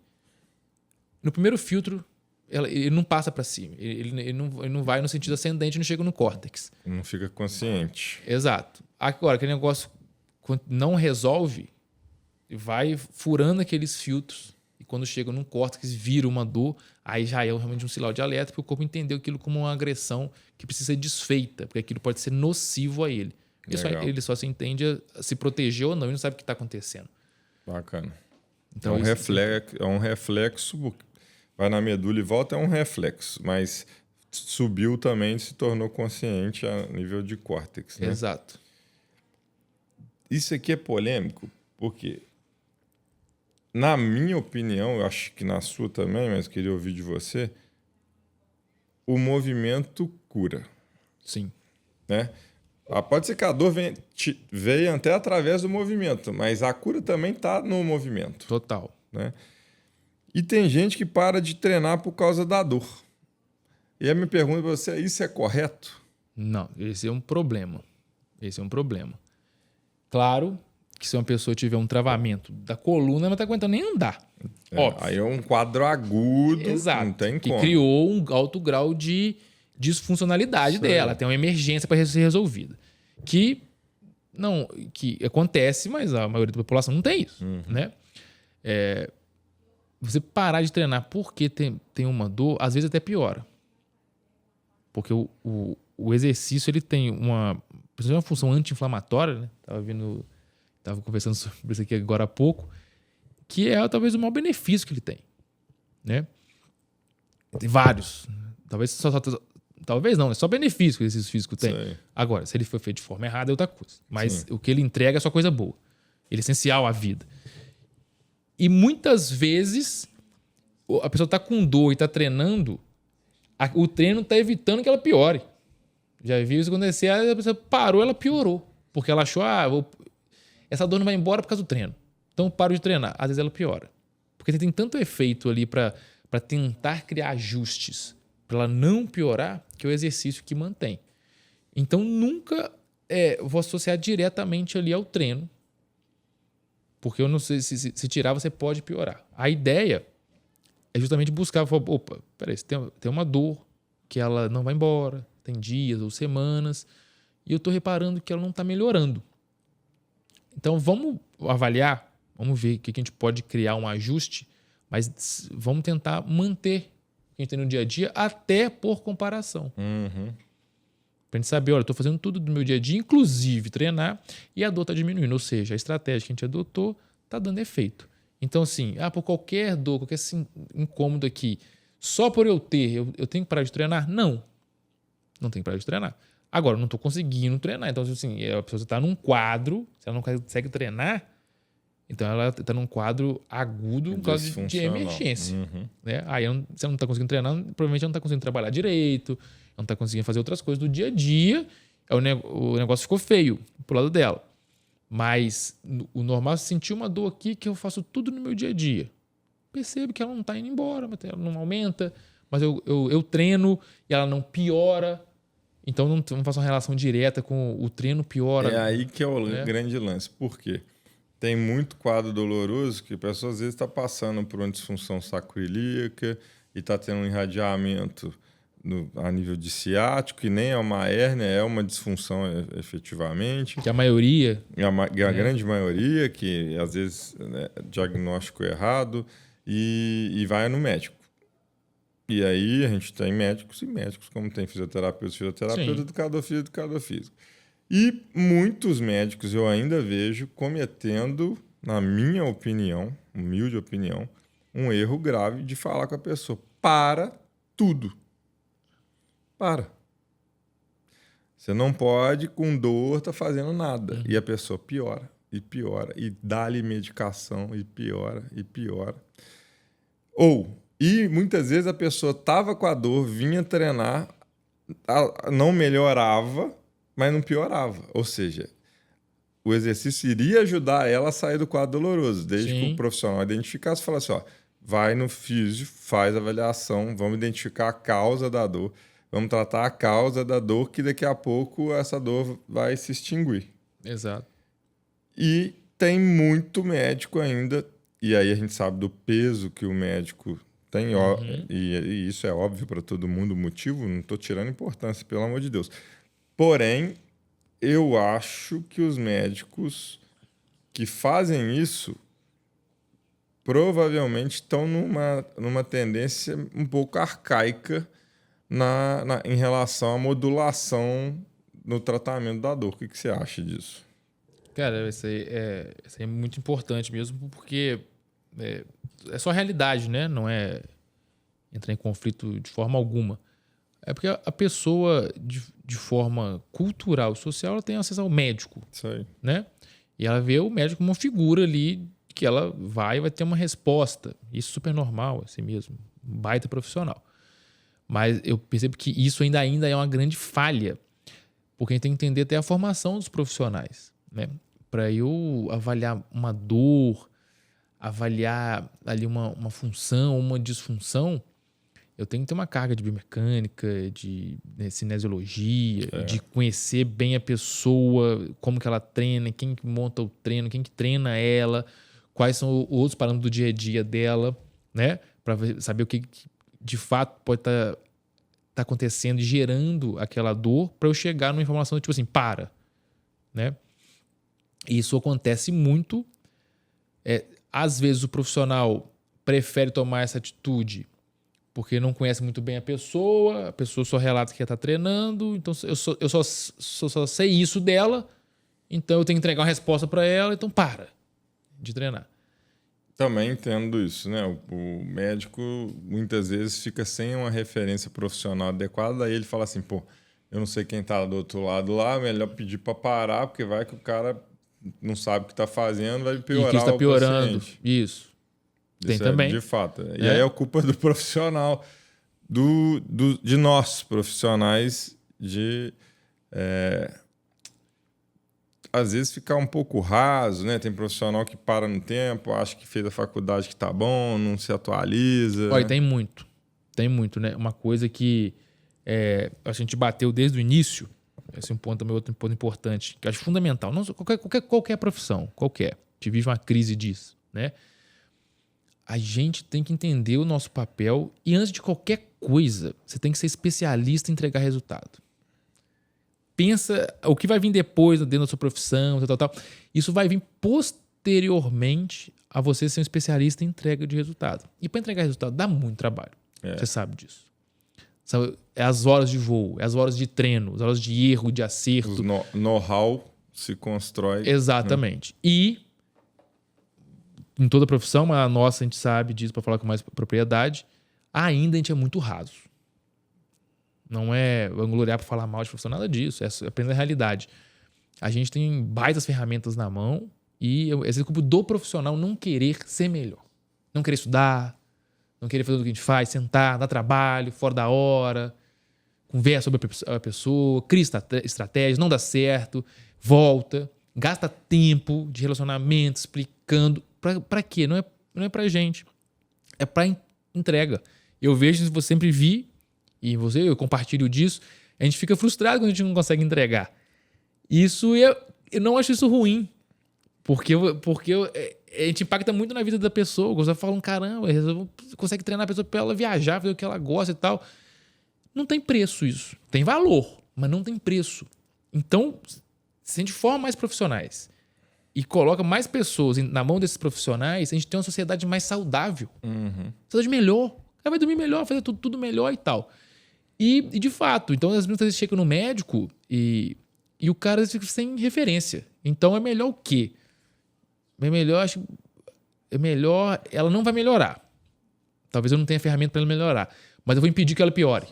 [SPEAKER 2] no primeiro filtro, ele não passa para cima. Ele não vai no sentido ascendente, não chega no córtex.
[SPEAKER 1] Não fica consciente.
[SPEAKER 2] Exato. Agora, aquele negócio não resolve, vai furando aqueles filtros e quando chega num córtex, vira uma dor, aí já é realmente um sinal de alerta, porque o corpo entendeu aquilo como uma agressão que precisa ser desfeita, porque aquilo pode ser nocivo a ele. Ele só se entende a se proteger ou não, ele não sabe o que está acontecendo.
[SPEAKER 1] Bacana. Então, é um reflexo, vai na medula e volta, é um reflexo, mas subiu também, se tornou consciente a nível de córtex. Né?
[SPEAKER 2] Exato.
[SPEAKER 1] Isso aqui é polêmico, porque, na minha opinião, eu acho que na sua também, mas queria ouvir de você, o movimento cura.
[SPEAKER 2] Sim.
[SPEAKER 1] Né? Pode ser que a dor veio até através do movimento, mas a cura também está no movimento.
[SPEAKER 2] Total.
[SPEAKER 1] Né? E tem gente que para de treinar por causa da dor. E a minha pergunta para você, isso é correto?
[SPEAKER 2] Não, esse é um problema. Claro que se uma pessoa tiver um travamento da coluna, ela não está aguentando nem andar. Óbvio.
[SPEAKER 1] Aí é um quadro agudo,
[SPEAKER 2] exato,
[SPEAKER 1] não tem
[SPEAKER 2] que
[SPEAKER 1] como.
[SPEAKER 2] Criou um alto grau de disfuncionalidade dela, tem uma emergência para ser resolvida. Que acontece, mas a maioria da população não tem isso. Né? Você parar de treinar porque tem uma dor, às vezes até piora. Porque o exercício ele tem uma função anti-inflamatória, né? Tava conversando sobre isso aqui agora há pouco, que é talvez o maior benefício que ele tem. Né? Tem vários. Talvez não, é só benefício que o exercício físico tem.
[SPEAKER 1] Sei.
[SPEAKER 2] Agora, se ele foi feito de forma errada, é outra coisa. Mas o que ele entrega é só coisa boa. Ele é essencial à vida. E muitas vezes a pessoa está com dor e está treinando, o treino está evitando que ela piore. Já viu isso acontecer, a pessoa parou, ela piorou. Porque ela achou, essa dor não vai embora por causa do treino. Então eu paro de treinar. Às vezes ela piora. Porque tem tanto efeito ali para tentar criar ajustes para ela não piorar, que é o exercício que mantém. Então nunca vou associar diretamente ali ao treino. Porque eu não sei se tirar, você pode piorar. A ideia é justamente buscar, opa, peraí, tem uma dor que ela não vai embora, tem dias ou semanas, e eu estou reparando que ela não está melhorando. Então vamos avaliar, vamos ver o que a gente pode criar um ajuste, mas vamos tentar manter o que a gente tem no dia a dia, até por comparação. Para a gente saber, olha, estou fazendo tudo do meu dia a dia, inclusive treinar, e a dor está diminuindo. Ou seja, a estratégia que a gente adotou está dando efeito. Então, assim, por qualquer dor, qualquer incômodo aqui, só por eu tenho que parar de treinar? Não tenho que parar de treinar. Agora, eu não estou conseguindo treinar. Então, assim, a pessoa está num quadro, se ela não consegue treinar, Então, ela está num quadro agudo, um quadro de emergência. Né? Aí você não está conseguindo treinar, provavelmente não está conseguindo trabalhar direito, não está conseguindo fazer outras coisas do dia a dia. O negócio ficou feio pro lado dela. Mas o normal é sentir uma dor aqui que eu faço tudo no meu dia a dia. Percebo que ela não está indo embora, ela não aumenta, mas eu treino e ela não piora. Então, não faço uma relação direta com o treino piora.
[SPEAKER 1] É aí que é o grande lance. Por quê? Tem muito quadro doloroso que a pessoa às vezes está passando por uma disfunção sacroiliaca e está tendo um irradiamento a nível de ciático, que nem é uma hérnia, é uma disfunção efetivamente.
[SPEAKER 2] Que a maioria...
[SPEAKER 1] A grande maioria, que às vezes diagnóstico errado, e vai no médico. E aí a gente tem médicos e médicos, como tem fisioterapeuta, educador físico. E muitos médicos eu ainda vejo cometendo, na minha opinião, humilde opinião, um erro grave de falar com a pessoa: para tudo. Para. Você não pode, com dor, estar fazendo nada. E a pessoa piora, e dá-lhe medicação, e piora. E muitas vezes a pessoa estava com a dor, vinha treinar, não melhorava, mas não piorava. Ou seja, o exercício iria ajudar ela a sair do quadro doloroso, desde que o profissional identificasse e falasse: vai no físio, faz a avaliação, vamos identificar a causa da dor, vamos tratar a causa da dor, que daqui a pouco essa dor vai se extinguir.
[SPEAKER 2] Exato.
[SPEAKER 1] E tem muito médico ainda, e aí a gente sabe do peso que o médico tem, e isso é óbvio para todo mundo o motivo, não estou tirando importância, pelo amor de Deus. Porém, eu acho que os médicos que fazem isso provavelmente estão numa tendência um pouco arcaica em relação à modulação no tratamento da dor. O que você acha disso?
[SPEAKER 2] Cara, isso aí é muito importante mesmo, porque é só realidade, né? Não é entrar em conflito de forma alguma. É porque a pessoa, de forma cultural e social, ela tem acesso ao médico.
[SPEAKER 1] Isso aí.
[SPEAKER 2] Né? E ela vê o médico como uma figura ali que ela vai ter uma resposta. Isso é super normal, assim mesmo. Um baita profissional. Mas eu percebo que isso ainda é uma grande falha. Porque a gente tem que entender até a formação dos profissionais. Né? Para eu avaliar uma dor, avaliar ali uma função, uma disfunção, eu tenho que ter uma carga de biomecânica, de cinesiologia, de conhecer bem a pessoa, como que ela treina, quem que monta o treino, quem que treina ela, quais são os outros parâmetros do dia a dia dela, né? Para saber o que de fato pode estar acontecendo e gerando aquela dor, para eu chegar numa informação tipo assim, para. Né? E isso acontece muito. Às vezes o profissional prefere tomar essa atitude porque não conhece muito bem a pessoa só relata que está treinando, então eu só sei isso dela, então eu tenho que entregar uma resposta para ela, então para de treinar.
[SPEAKER 1] Também entendo isso, né? O médico muitas vezes fica sem uma referência profissional adequada, aí ele fala assim: pô, eu não sei quem está do outro lado lá, melhor pedir para parar, porque vai que o cara não sabe o que está fazendo, vai piorar.
[SPEAKER 2] E que está piorando.
[SPEAKER 1] Paciente.
[SPEAKER 2] Isso. Tem
[SPEAKER 1] Isso
[SPEAKER 2] também.
[SPEAKER 1] De fato. E aí é culpa do profissional, de nós, profissionais, às vezes ficar um pouco raso, né? Tem profissional que para no tempo, acha que fez a faculdade que tá bom, não se atualiza.
[SPEAKER 2] Olha, tem muito, né? Uma coisa que a gente bateu desde o início, esse é um ponto também, outro ponto importante, que eu acho fundamental. Não, qualquer profissão, a gente vive uma crise disso, né? A gente tem que entender o nosso papel e, antes de qualquer coisa, você tem que ser especialista em entregar resultado. Pensa o que vai vir depois dentro da sua profissão, tal. Isso vai vir posteriormente a você ser um especialista em entrega de resultado. E para entregar resultado dá muito trabalho. Você sabe disso. É as horas de voo, é as horas de treino, as horas de erro, de acerto.
[SPEAKER 1] O know-how se constrói.
[SPEAKER 2] Exatamente. Né? E em toda profissão, mas a nossa a gente sabe disso para falar com mais propriedade, ainda a gente é muito raso. Não é vangloriar para falar mal de profissão, nada disso. É apenas a realidade. A gente tem baitas ferramentas na mão E às vezes é culpa do profissional não querer ser melhor. Não querer estudar, não querer fazer o que a gente faz, sentar, dar trabalho, fora da hora, conversa sobre a pessoa, cria estratégias, não dá certo, volta, gasta tempo de relacionamento explicando. Pra quê? Não é pra gente. É pra entrega. Eu vejo, você sempre vi, e eu compartilho disso, a gente fica frustrado quando a gente não consegue entregar. Eu não acho isso ruim, porque a gente impacta muito na vida da pessoa. Você fala, caramba, consegue treinar a pessoa para ela viajar, fazer o que ela gosta e tal. Não tem preço isso. Tem valor, mas não tem preço. Então, se a gente forma mais profissionais e coloca mais pessoas na mão desses profissionais, a gente tem uma sociedade mais saudável. Sociedade melhor. Ela vai dormir melhor, fazer tudo melhor e tal. E de fato, então as vezes chegam no médico e o cara fica sem referência. Então é melhor o quê? É melhor, ela não vai melhorar. Talvez eu não tenha ferramenta para ela melhorar, mas eu vou impedir que ela piore.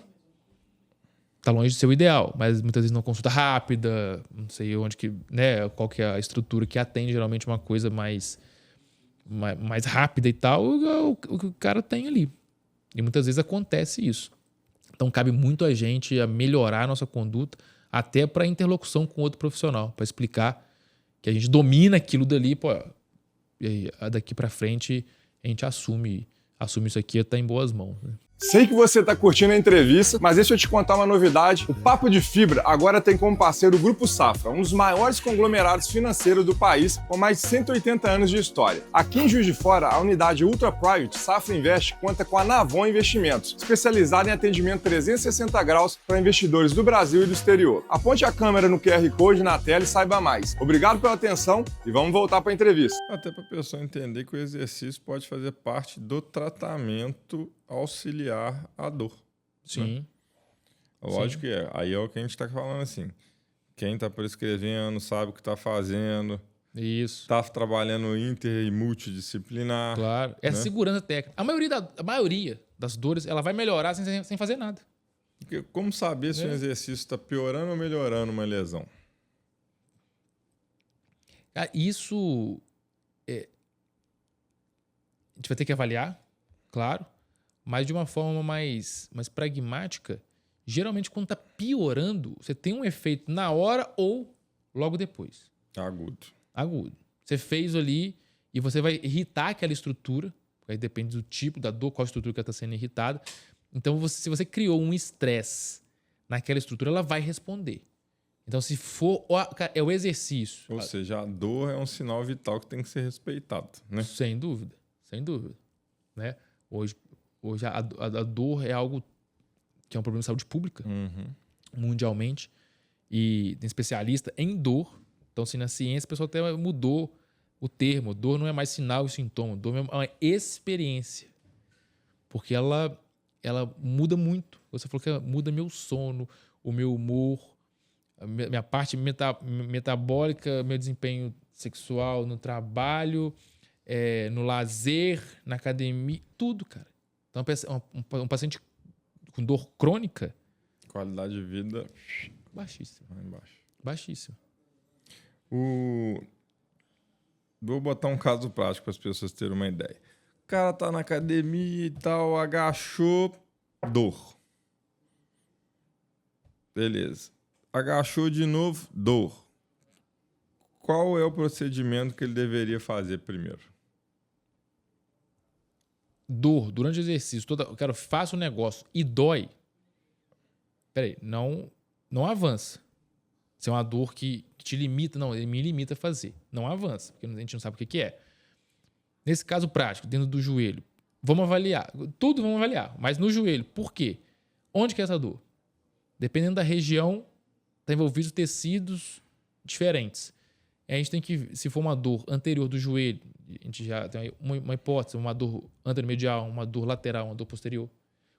[SPEAKER 2] Tá longe de ser o ideal, mas muitas vezes não consulta rápida, não sei onde que, né, qual que é a estrutura que atende geralmente uma coisa mais rápida e tal, o que o cara tem ali. E muitas vezes acontece isso. Então cabe muito a gente a melhorar a nossa conduta, até para interlocução com outro profissional, para explicar que a gente domina aquilo dali, pô, e aí, daqui para frente a gente assume isso aqui, está em boas mãos, né?
[SPEAKER 3] Sei que você está curtindo a entrevista, mas deixa eu te contar uma novidade. O Papo de Fibra agora tem como parceiro o Grupo Safra, um dos maiores conglomerados financeiros do país, com mais de 180 anos de história. Aqui em Juiz de Fora, a unidade Ultra Private Safra Invest conta com a Navon Investimentos, especializada em atendimento 360 graus para investidores do Brasil e do exterior. Aponte a câmera no QR Code na tela e saiba mais. Obrigado pela atenção e vamos voltar para a entrevista.
[SPEAKER 1] Até para a pessoa entender que o exercício pode fazer parte do tratamento auxiliar a dor.
[SPEAKER 2] Sim.
[SPEAKER 1] Né? Lógico que é. Aí é o que a gente está falando assim. Quem está prescrevendo, sabe o que está fazendo.
[SPEAKER 2] Isso.
[SPEAKER 1] Está trabalhando inter e multidisciplinar.
[SPEAKER 2] Claro. É, né? Segurança técnica. A maioria das dores, ela vai melhorar sem fazer nada.
[SPEAKER 1] Porque como saber se um exercício está piorando ou melhorando uma lesão?
[SPEAKER 2] Isso a gente vai ter que avaliar, claro. Mas de uma forma mais pragmática, geralmente quando está piorando, você tem um efeito na hora ou logo depois. Agudo. Você fez ali e você vai irritar aquela estrutura, aí depende do tipo, da dor, qual estrutura que está sendo irritada. Então, se você criou um estresse naquela estrutura, ela vai responder. Então, se for... É o exercício.
[SPEAKER 1] Ou seja, a dor é um sinal vital que tem que ser respeitado, né?
[SPEAKER 2] Sem dúvida. Né? Hoje a dor é algo que é um problema de saúde pública, mundialmente, e tem especialista em dor. Então, assim, na ciência, o pessoal até mudou o termo. Dor não é mais sinal e sintoma. Dor é uma experiência. Porque ela muda muito. Você falou que ela muda meu sono, o meu humor, a minha parte metabólica, meu desempenho sexual no trabalho, no lazer, na academia, tudo, cara. Então, um paciente com dor crônica...
[SPEAKER 1] Qualidade de vida...
[SPEAKER 2] Baixíssima.
[SPEAKER 1] Lá embaixo.
[SPEAKER 2] Baixíssima.
[SPEAKER 1] Vou botar um caso prático para as pessoas terem uma ideia. O cara tá na academia e tal, agachou, dor. Beleza. Agachou de novo, dor. Qual é o procedimento que ele deveria fazer primeiro?
[SPEAKER 2] Dor durante o exercício, eu faço um negócio e dói. Peraí, não avança. Se é uma dor que te limita, não, ele me limita a fazer. Não avança, porque a gente não sabe o que é. Nesse caso prático, dentro do joelho, vamos avaliar. Tudo vamos avaliar, mas no joelho, por quê? Onde que é essa dor? Dependendo da região, está envolvido tecidos diferentes. A gente tem que, se for uma dor anterior do joelho, a gente já tem uma hipótese, uma dor anteromedial, uma dor lateral, uma dor posterior.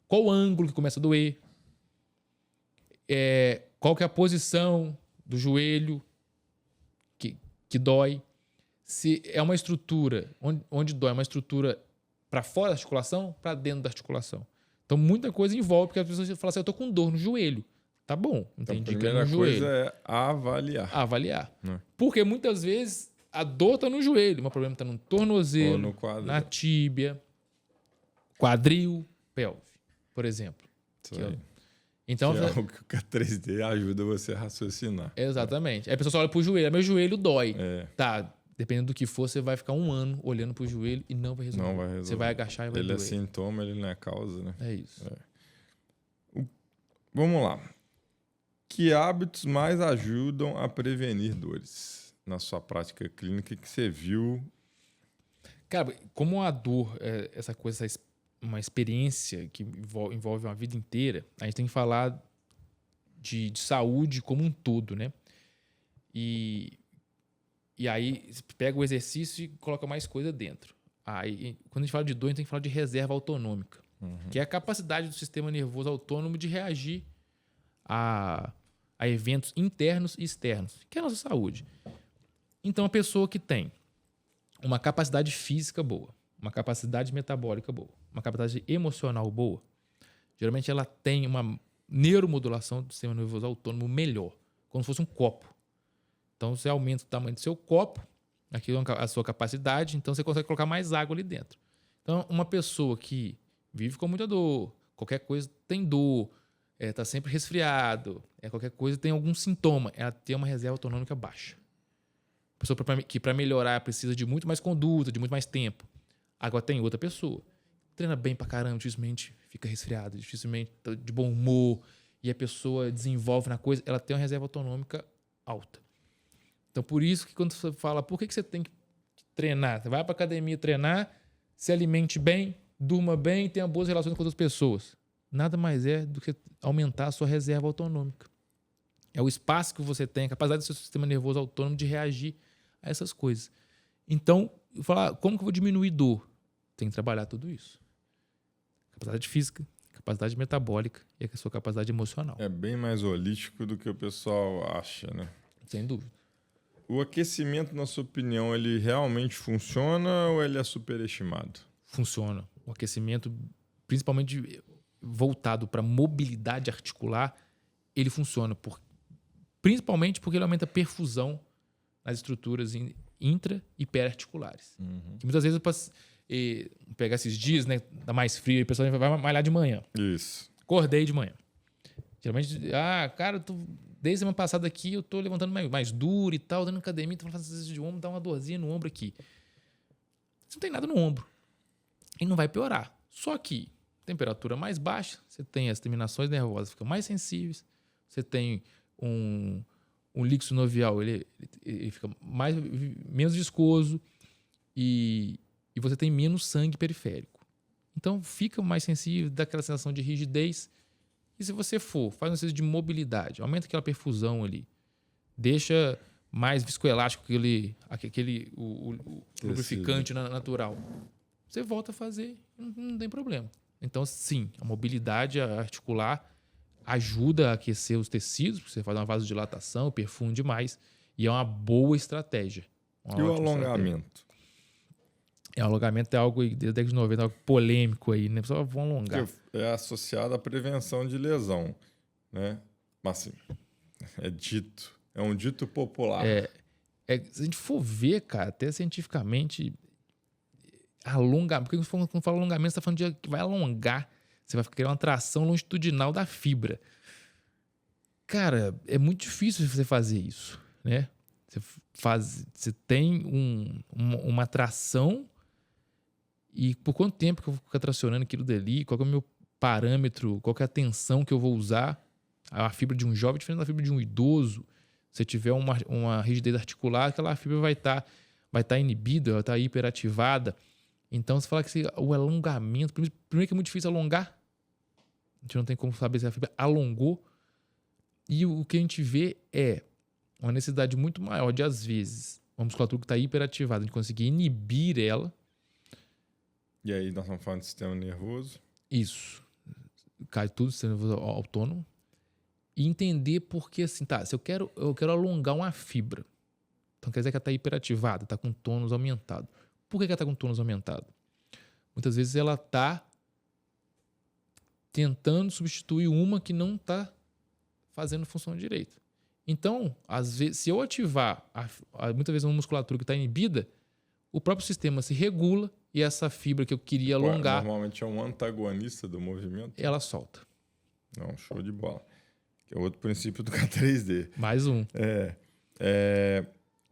[SPEAKER 2] Qual o ângulo que começa a doer? Qual que é a posição do joelho que dói? Se é uma estrutura, onde dói, é uma estrutura para fora da articulação, para dentro da articulação. Então, muita coisa envolve, porque as pessoas falam assim, eu tô com dor no joelho. Tá bom, entendi que é no joelho.
[SPEAKER 1] A primeira coisa é avaliar.
[SPEAKER 2] Porque muitas vezes a dor está no joelho, mas o problema está no tornozelo,
[SPEAKER 1] no quadril,
[SPEAKER 2] na tíbia, quadril, pelve, por exemplo. Então,
[SPEAKER 1] que é algo que o K3D ajuda você a raciocinar.
[SPEAKER 2] Exatamente. Aí a pessoa só olha pro joelho. Meu joelho dói. Tá, dependendo do que for, você vai ficar 1 ano olhando pro joelho e não vai resolver.
[SPEAKER 1] Não vai resolver.
[SPEAKER 2] Você vai agachar e vai doer.
[SPEAKER 1] Ele é sintoma, ele não é causa, né?
[SPEAKER 2] É isso.
[SPEAKER 1] Vamos lá. Que hábitos mais ajudam a prevenir dores? Na sua prática clínica, que você viu?
[SPEAKER 2] Cara, como a dor é essa coisa, uma experiência que envolve uma vida inteira, a gente tem que falar de saúde como um todo, né? E aí você pega o exercício e coloca mais coisa dentro. Aí, quando a gente fala de dor, a gente tem que falar de reserva autonômica, que é a capacidade do sistema nervoso autônomo de reagir a eventos internos e externos, que é a nossa saúde. Então, a pessoa que tem uma capacidade física boa, uma capacidade metabólica boa, uma capacidade emocional boa, geralmente ela tem uma neuromodulação do sistema nervoso autônomo melhor, como se fosse um copo. Então, você aumenta o tamanho do seu copo, aquilo é a sua capacidade, então você consegue colocar mais água ali dentro. Então, uma pessoa que vive com muita dor, qualquer coisa tem dor, está sempre resfriado, qualquer coisa tem algum sintoma, ela tem uma reserva autonômica baixa. Pessoa que para melhorar precisa de muito mais conduta, de muito mais tempo. Agora tem outra pessoa, treina bem pra caramba, dificilmente fica resfriado, dificilmente tá de bom humor, e a pessoa desenvolve na coisa, ela tem uma reserva autonômica alta. Então, por isso que quando você fala, por que você tem que treinar? Você vai pra academia treinar, se alimente bem, durma bem, tenha boas relações com outras pessoas. Nada mais é do que aumentar a sua reserva autonômica. É o espaço que você tem, a capacidade do seu sistema nervoso autônomo de reagir a essas coisas. Então, eu falar, como que eu vou diminuir dor? Tem que trabalhar tudo isso. Capacidade física, capacidade metabólica e a sua capacidade emocional.
[SPEAKER 1] É bem mais holístico do que o pessoal acha, né?
[SPEAKER 2] Sem dúvida.
[SPEAKER 1] O aquecimento, na sua opinião, ele realmente funciona ou ele é superestimado?
[SPEAKER 2] Funciona. O aquecimento, principalmente voltado para mobilidade articular, ele funciona. Principalmente porque ele aumenta a perfusão nas estruturas intra e perarticulares. Que muitas vezes pegar esses dias, né, tá mais frio, e o pessoal vai malhar de manhã.
[SPEAKER 1] Isso.
[SPEAKER 2] Acordei de manhã. Geralmente, cara, desde semana passada aqui eu tô levantando mais duro e tal, dando academia, tô fazendo exercício de ombro, dá uma dorzinha no ombro aqui. Você não tem nada no ombro. E não vai piorar. Só que temperatura mais baixa, você tem as terminações nervosas ficam mais sensíveis, você tem um líquido sinovial, ele fica menos viscoso e você tem menos sangue periférico. Então fica mais sensível, dá aquela sensação de rigidez. E se você faz um exercício de mobilidade, aumenta aquela perfusão ali, deixa mais viscoelástico o lubrificante natural. Você volta a fazer, não tem problema. Então, sim, a mobilidade articular ajuda a aquecer os tecidos, porque você faz uma vasodilatação, perfunde mais, e é uma boa estratégia.
[SPEAKER 1] E o alongamento?
[SPEAKER 2] O alongamento é algo, desde a década de 90, algo polêmico aí, né? Só vão alongar.
[SPEAKER 1] É associado à prevenção de lesão, né? Mas assim, é um dito popular.
[SPEAKER 2] Se a gente for ver, cara, até cientificamente, alongamento, porque quando fala alongamento, você está falando de que vai alongar, você vai criar uma tração longitudinal da fibra. Cara, é muito difícil você fazer isso, né? Você tem uma tração. E por quanto tempo que eu vou ficar tracionando aquilo dali? Qual é o meu parâmetro? Qual é a tensão que eu vou usar? A fibra de um jovem é diferente da fibra de um idoso. Se tiver uma rigidez articular, aquela fibra vai estar inibida, vai estar hiperativada. Então, você fala que o alongamento... Primeiro que é muito difícil alongar. A gente não tem como saber se a fibra alongou. E o que a gente vê é uma necessidade muito maior de, às vezes, uma musculatura que está hiperativada, de conseguir inibir ela.
[SPEAKER 1] E aí nós estamos falando de sistema nervoso.
[SPEAKER 2] Isso. Cai tudo, sistema nervoso autônomo. E entender porque, assim, se eu quero alongar uma fibra, então quer dizer que ela está hiperativada, está com tônus aumentado. Por que ela está com tônus aumentado? Muitas vezes ela está tentando substituir uma que não está fazendo função direito. Então, às vezes, se eu ativar muitas vezes uma musculatura que está inibida, o próprio sistema se regula e essa fibra que eu queria alongar...
[SPEAKER 1] Normalmente é um antagonista do movimento.
[SPEAKER 2] Ela solta.
[SPEAKER 1] Não, show de bola. Que é outro princípio do K3D.
[SPEAKER 2] Mais um.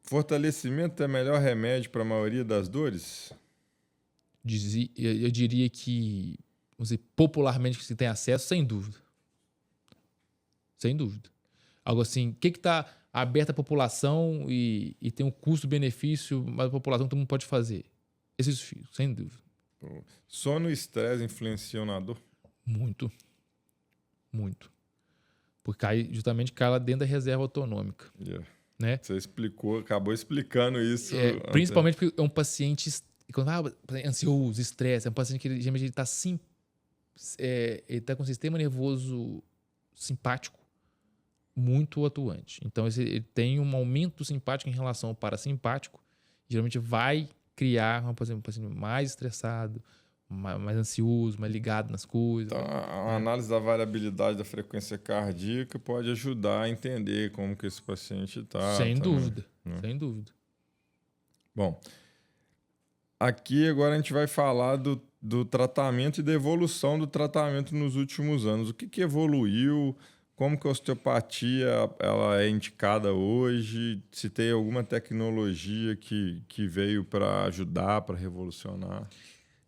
[SPEAKER 1] Fortalecimento é melhor remédio para a maioria das dores?
[SPEAKER 2] Eu diria que, vamos dizer, popularmente que se tem acesso, sem dúvida. Sem dúvida. Algo assim, o que está aberto à população e tem um custo-benefício, mas a população todo mundo pode fazer? Exercício físico, sem dúvida.
[SPEAKER 1] Sono e estresse influenciam na dor?
[SPEAKER 2] Muito. Muito. Porque justamente cai lá dentro da reserva autonômica.
[SPEAKER 1] Yeah.
[SPEAKER 2] Né?
[SPEAKER 1] Você acabou explicando isso.
[SPEAKER 2] Principalmente porque é um paciente ansioso, estresse, é um paciente que geralmente ele está com o sistema nervoso simpático muito atuante. Então, ele tem um aumento simpático em relação ao parasimpático. Geralmente vai criar um paciente mais estressado, mais ansioso, mais ligado nas coisas.
[SPEAKER 1] Então, a análise da variabilidade da frequência cardíaca pode ajudar a entender como que esse paciente está.
[SPEAKER 2] Sem dúvida, sem dúvida.
[SPEAKER 1] Bom, aqui agora a gente vai falar do tratamento e da evolução do tratamento nos últimos anos. O que evoluiu? Como que a osteopatia ela é indicada hoje? Se tem alguma tecnologia que veio para ajudar, para revolucionar?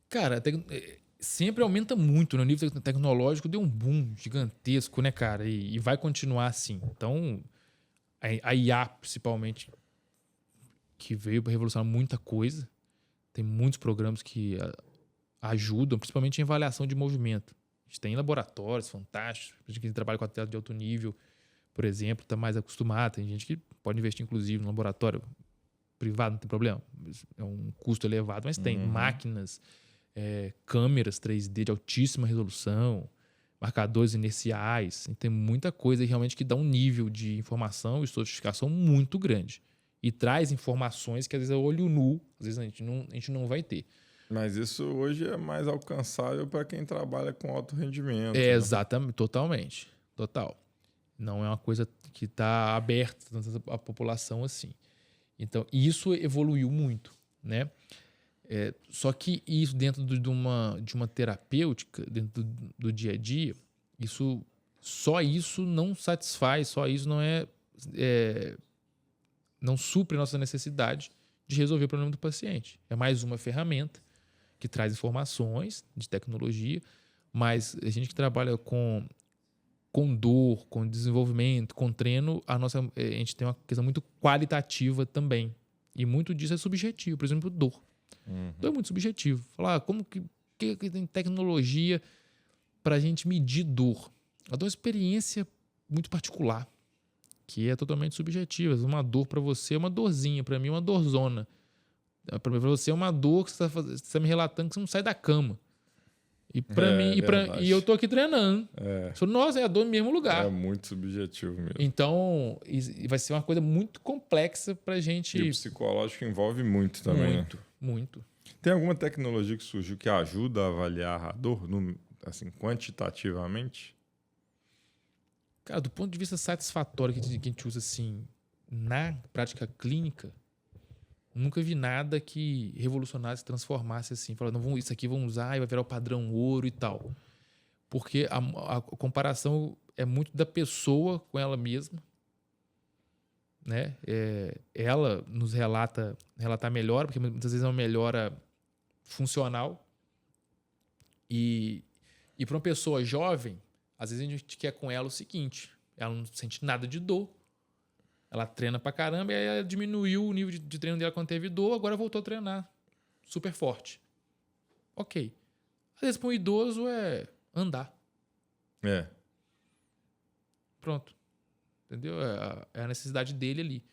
[SPEAKER 1] Cara,
[SPEAKER 2] sempre aumenta muito, né? O nível tecnológico deu um boom gigantesco, né, cara? E vai continuar assim. Então, a IA, principalmente, que veio para revolucionar muita coisa. Tem muitos programas que ajudam, principalmente em avaliação de movimento. A gente tem laboratórios fantásticos. A gente trabalha com atleta de alto nível, por exemplo, está mais acostumado. Tem gente que pode investir, inclusive, no laboratório privado, não tem problema. É um custo elevado, mas tem máquinas, câmeras 3D de altíssima resolução, marcadores inerciais. Tem muita coisa realmente que dá um nível de informação e sofisticação muito grande. E traz informações que, às vezes, a olho nu, às vezes a gente não vai ter.
[SPEAKER 1] Mas isso hoje é mais alcançável para quem trabalha com alto rendimento.
[SPEAKER 2] Né? Exatamente, totalmente. Total. Não é uma coisa que está aberta à população assim. Então, isso evoluiu muito, né? Só que isso dentro de uma terapêutica, dentro do dia a dia, só isso não satisfaz, só isso não supre a nossa necessidade de resolver o problema do paciente. É mais uma ferramenta que traz informações de tecnologia, mas a gente que trabalha com dor, com desenvolvimento, com treino, a gente tem uma questão muito qualitativa também. E muito disso é subjetivo. Por exemplo, dor. Dor é muito subjetivo. Falar como que tem tecnologia para a gente medir dor. A dor é uma experiência muito particular, que é totalmente subjetiva. Uma dor para você é uma dorzinha, para mim é uma dorzona. Para você é uma dor que você está me relatando que você não sai da cama. E para mim, e eu tô aqui treinando. Nossa, é a dor no mesmo lugar.
[SPEAKER 1] É muito subjetivo mesmo.
[SPEAKER 2] Então, vai ser uma coisa muito complexa pra gente.
[SPEAKER 1] E o psicológico envolve muito também.
[SPEAKER 2] Muito, né? Muito.
[SPEAKER 1] Tem alguma tecnologia que surgiu que ajuda a avaliar a dor, assim, quantitativamente?
[SPEAKER 2] Cara, do ponto de vista satisfatório que a gente usa assim na prática clínica, nunca vi nada que revolucionasse, transformasse assim. Falando, isso aqui vamos usar e vai virar o padrão ouro e tal. Porque a comparação é muito da pessoa com ela mesma. Né? Ela nos relatar melhor, porque muitas vezes é uma melhora funcional. E para uma pessoa jovem, às vezes a gente quer com ela o seguinte: ela não sente nada de dor. Ela treina pra caramba e aí ela diminuiu o nível de treino dela quando teve dor, agora voltou a treinar super forte. Ok. Às vezes para um idoso é andar. Pronto. Entendeu? É a necessidade dele ali.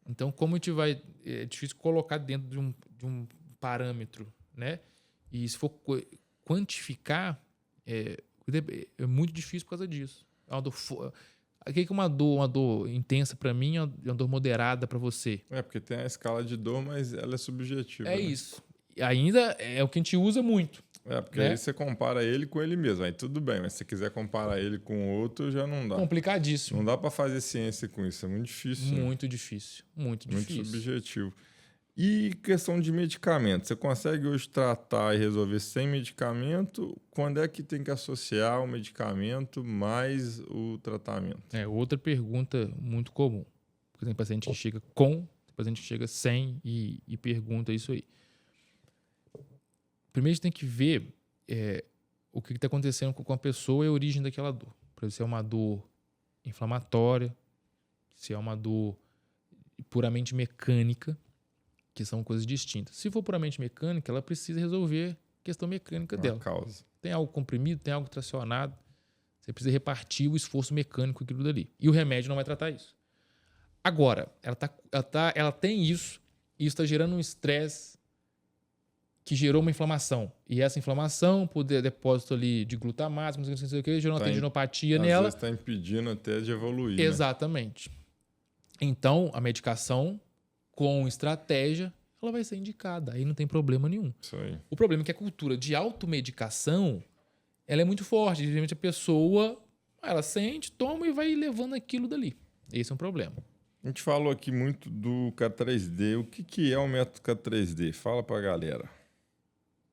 [SPEAKER 2] Então, como a gente vai... É difícil colocar dentro de um parâmetro, né? E se for quantificar, é muito difícil por causa disso. É uma dor... O que é uma dor intensa para mim e uma dor moderada para você?
[SPEAKER 1] Porque tem a escala de dor, mas ela é subjetiva.
[SPEAKER 2] Isso. Ainda é o que a gente usa muito.
[SPEAKER 1] Porque aí você compara ele com ele mesmo, aí tudo bem, mas se você quiser comparar ele com outro, já não dá.
[SPEAKER 2] Complicadíssimo.
[SPEAKER 1] Não dá para fazer ciência com isso, é muito difícil.
[SPEAKER 2] Muito difícil, muito difícil.
[SPEAKER 1] Muito subjetivo. E questão de medicamento, você consegue hoje tratar e resolver sem medicamento? Quando é que tem que associar o medicamento mais o tratamento?
[SPEAKER 2] Outra pergunta muito comum. Porque tem paciente que chega com, tem paciente que chega sem e pergunta isso aí. Primeiro a gente tem que ver o que está acontecendo com a pessoa e a origem daquela dor. Para ver se é uma dor inflamatória, se é uma dor puramente mecânica, que são coisas distintas. Se for puramente mecânica, ela precisa resolver a questão mecânica dela.
[SPEAKER 1] Causa.
[SPEAKER 2] Tem algo comprimido, tem algo tracionado. Você precisa repartir o esforço mecânico com aquilo dali. E o remédio não vai tratar isso. Agora, ela tem isso, e isso está gerando um estresse que gerou uma inflamação. E essa inflamação, por depósito ali de glutamato, não sei o que, gerou uma tendinopatia nela.
[SPEAKER 1] Às vezes está impedindo até de evoluir.
[SPEAKER 2] Exatamente. Né? Então, a medicação, com estratégia, ela vai ser indicada. Aí não tem problema nenhum.
[SPEAKER 1] Isso aí.
[SPEAKER 2] O problema é que a cultura de automedicação, ela é muito forte. Geralmente a pessoa, ela sente, toma e vai levando aquilo dali. Esse é um problema.
[SPEAKER 1] A gente falou aqui muito do K3D. O que é o método K3D? Fala pra galera.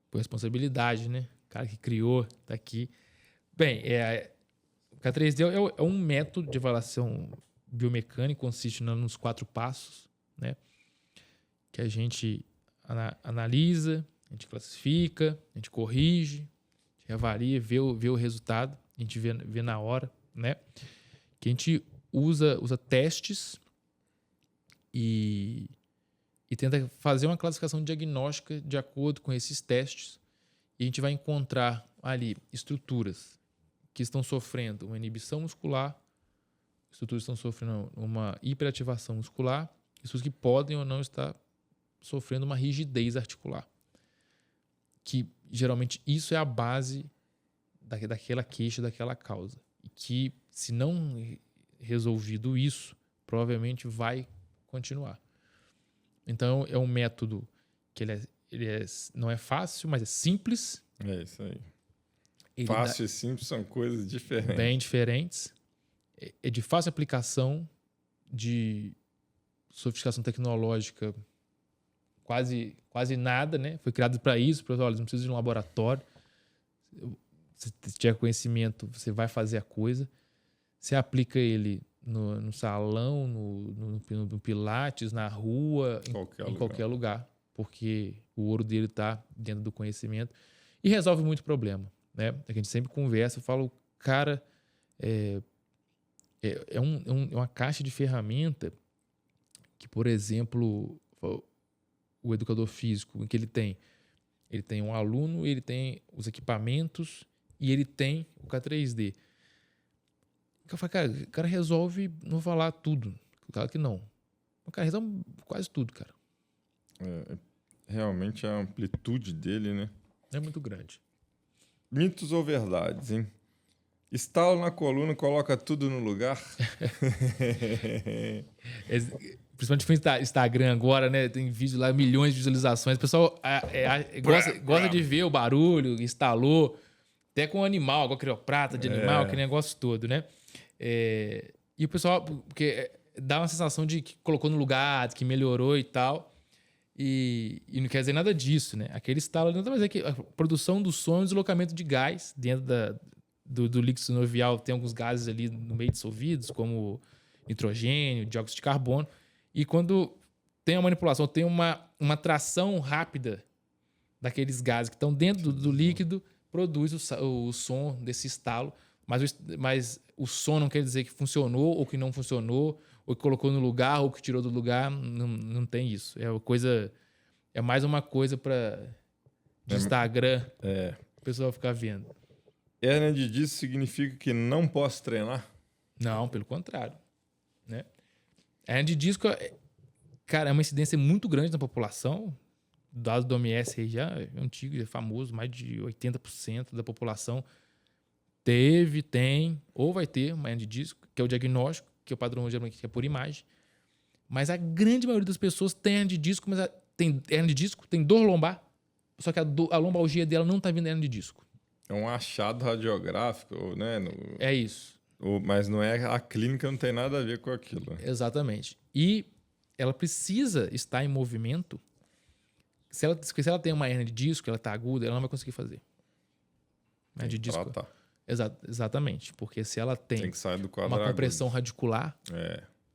[SPEAKER 2] Por responsabilidade, né? O cara que criou, tá aqui. Bem, o K3D é um método de avaliação biomecânica, consiste nos 4 passos, né? Que a gente analisa, a gente classifica, a gente corrige, a gente avalia, vê o resultado, a gente vê na hora, né? Que a gente usa testes e tenta fazer uma classificação diagnóstica de acordo com esses testes, e a gente vai encontrar ali estruturas que estão sofrendo uma inibição muscular, estruturas que estão sofrendo uma hiperativação muscular, estruturas que podem ou não estar sofrendo uma rigidez articular. Que geralmente isso é a base daquela queixa, daquela causa. E que, se não resolvido isso, provavelmente vai continuar. Então, é um método que não é fácil, mas é simples.
[SPEAKER 1] É isso aí. Fácil e simples são coisas diferentes.
[SPEAKER 2] Bem diferentes. É de fácil aplicação, de sofisticação tecnológica quase nada, né? Foi criado para isso, olha, não precisa de um laboratório. Se tiver conhecimento, você vai fazer a coisa. Você aplica ele no salão, no Pilates, na rua, em qualquer lugar, porque o ouro dele está dentro do conhecimento e resolve muito problema, né? A gente sempre conversa, eu falo, cara, é uma caixa de ferramenta que, por exemplo, o educador físico, que ele tem um aluno, ele tem os equipamentos e ele tem o K3D. Eu falo, cara, o cara resolve, não vou falar tudo, claro que não. O cara resolve quase tudo, cara.
[SPEAKER 1] Realmente a amplitude dele, né?
[SPEAKER 2] É muito grande.
[SPEAKER 1] Mitos ou verdades, hein? Estalo na coluna, coloca tudo no lugar.
[SPEAKER 2] Principalmente no Instagram agora, né? Tem vídeo lá, milhões de visualizações. O pessoal gosta de ver o barulho, instalou, até com animal, igual crioprata de animal, aquele negócio todo, né? E o pessoal, porque dá uma sensação de que colocou no lugar, que melhorou e tal. E não quer dizer nada disso, né? Aquele estalo não vai dizer que a produção do som e o deslocamento de gás dentro do líquido sinovial, tem alguns gases ali no meio dissolvidos, como nitrogênio, dióxido de carbono. E quando tem a manipulação, tem uma tração rápida daqueles gases que estão dentro do líquido, produz o som desse estalo. Mas o som não quer dizer que funcionou ou que não funcionou, ou que colocou no lugar ou que tirou do lugar. Não tem isso. É mais uma coisa de Instagram. O pessoal ficar vendo.
[SPEAKER 1] Hérnia de disco significa que não posso treinar?
[SPEAKER 2] Não, pelo contrário. Né? A hérnia de disco, cara, é uma incidência muito grande na população. Dados do OMS aí já é antigo, já é famoso, mais de 80% da população tem ou vai ter uma hérnia de disco, que é o diagnóstico, que é o padrão geralmente que é por imagem. Mas a grande maioria das pessoas tem hérnia de disco, mas tem hérnia de disco, tem dor lombar, só que a lombalgia dela não está vindo da hernia de disco.
[SPEAKER 1] É um achado radiográfico, né?
[SPEAKER 2] É isso.
[SPEAKER 1] Mas não é a clínica, não tem nada a ver com aquilo.
[SPEAKER 2] Exatamente. E ela precisa estar em movimento. Se ela tem uma hernia de disco, ela está aguda, ela não vai conseguir fazer. Hernia de disco. Exatamente. Porque se ela tem
[SPEAKER 1] que sair do quadro
[SPEAKER 2] uma compressão radicular,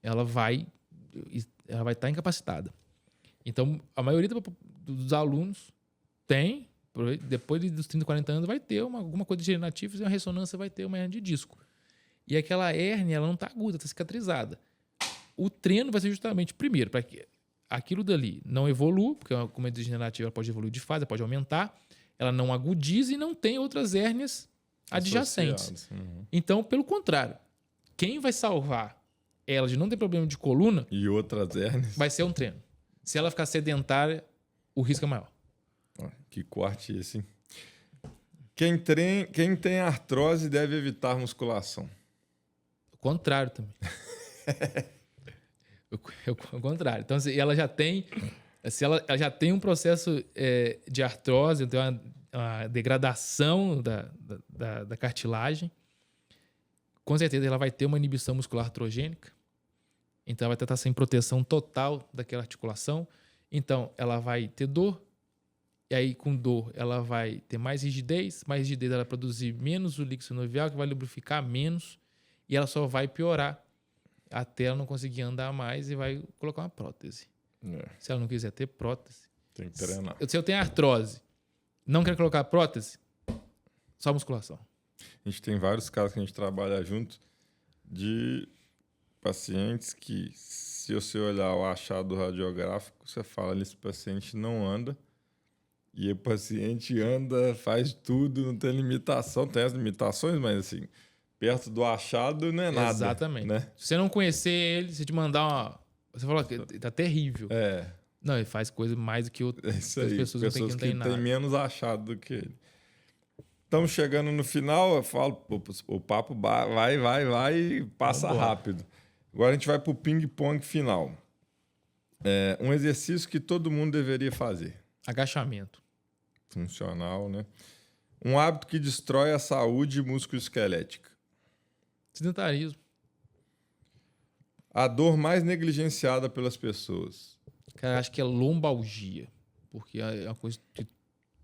[SPEAKER 2] ela vai estar incapacitada. Então, a maioria dos alunos tem, depois dos 30, 40 anos, vai ter alguma coisa degenerativa, uma ressonância vai ter uma hernia de disco. E aquela hérnia, ela não está aguda, está cicatrizada. O treino vai ser justamente, primeiro, para que aquilo dali não evolua, porque como é degenerativa, ela pode evoluir de fase, ela pode aumentar, ela não agudize e não tem outras hérnias adjacentes. Então, pelo contrário, quem vai salvar ela de não ter problema de coluna
[SPEAKER 1] e outras hérnias
[SPEAKER 2] vai ser um treino. Se ela ficar sedentária, o risco é maior.
[SPEAKER 1] Que corte esse, hein? Quem tem artrose deve evitar musculação.
[SPEAKER 2] O contrário também. O contrário. Então, se ela já tem um processo de artrose, tem uma degradação da cartilagem, com certeza ela vai ter uma inibição muscular artrogênica. Então, ela vai estar sem proteção total daquela articulação. Então, ela vai ter dor. E aí, com dor, ela vai ter mais rigidez. Mais rigidez, ela vai produzir menos o líquido sinovial, que vai lubrificar menos. E ela só vai piorar até ela não conseguir andar mais e vai colocar uma prótese. Se ela não quiser ter prótese...
[SPEAKER 1] Tem que treinar.
[SPEAKER 2] Se eu tenho artrose, não quero colocar prótese, só musculação.
[SPEAKER 1] A gente tem vários casos que a gente trabalha junto de pacientes que, se você olhar o achado radiográfico, você fala, esse paciente não anda. E o paciente anda, faz tudo, não tem limitação. Tem as limitações, mas assim, perto do achado não é nada.
[SPEAKER 2] Exatamente.
[SPEAKER 1] Né?
[SPEAKER 2] Se você não conhecer ele, se te mandar uma... Você fala que tá terrível. Não, ele faz coisa mais do que outras pessoas que não tem nada.
[SPEAKER 1] Tem menos achado do que ele. Estamos chegando no final, eu falo, o papo vai e passa rápido. Agora a gente vai para o ping-pong final. Um exercício que todo mundo deveria fazer.
[SPEAKER 2] Agachamento.
[SPEAKER 1] Funcional, né? Um hábito que destrói a saúde musculoesquelética.
[SPEAKER 2] Sedentarismo.
[SPEAKER 1] A dor mais negligenciada pelas pessoas.
[SPEAKER 2] Cara, acho que é lombalgia. Porque é uma coisa que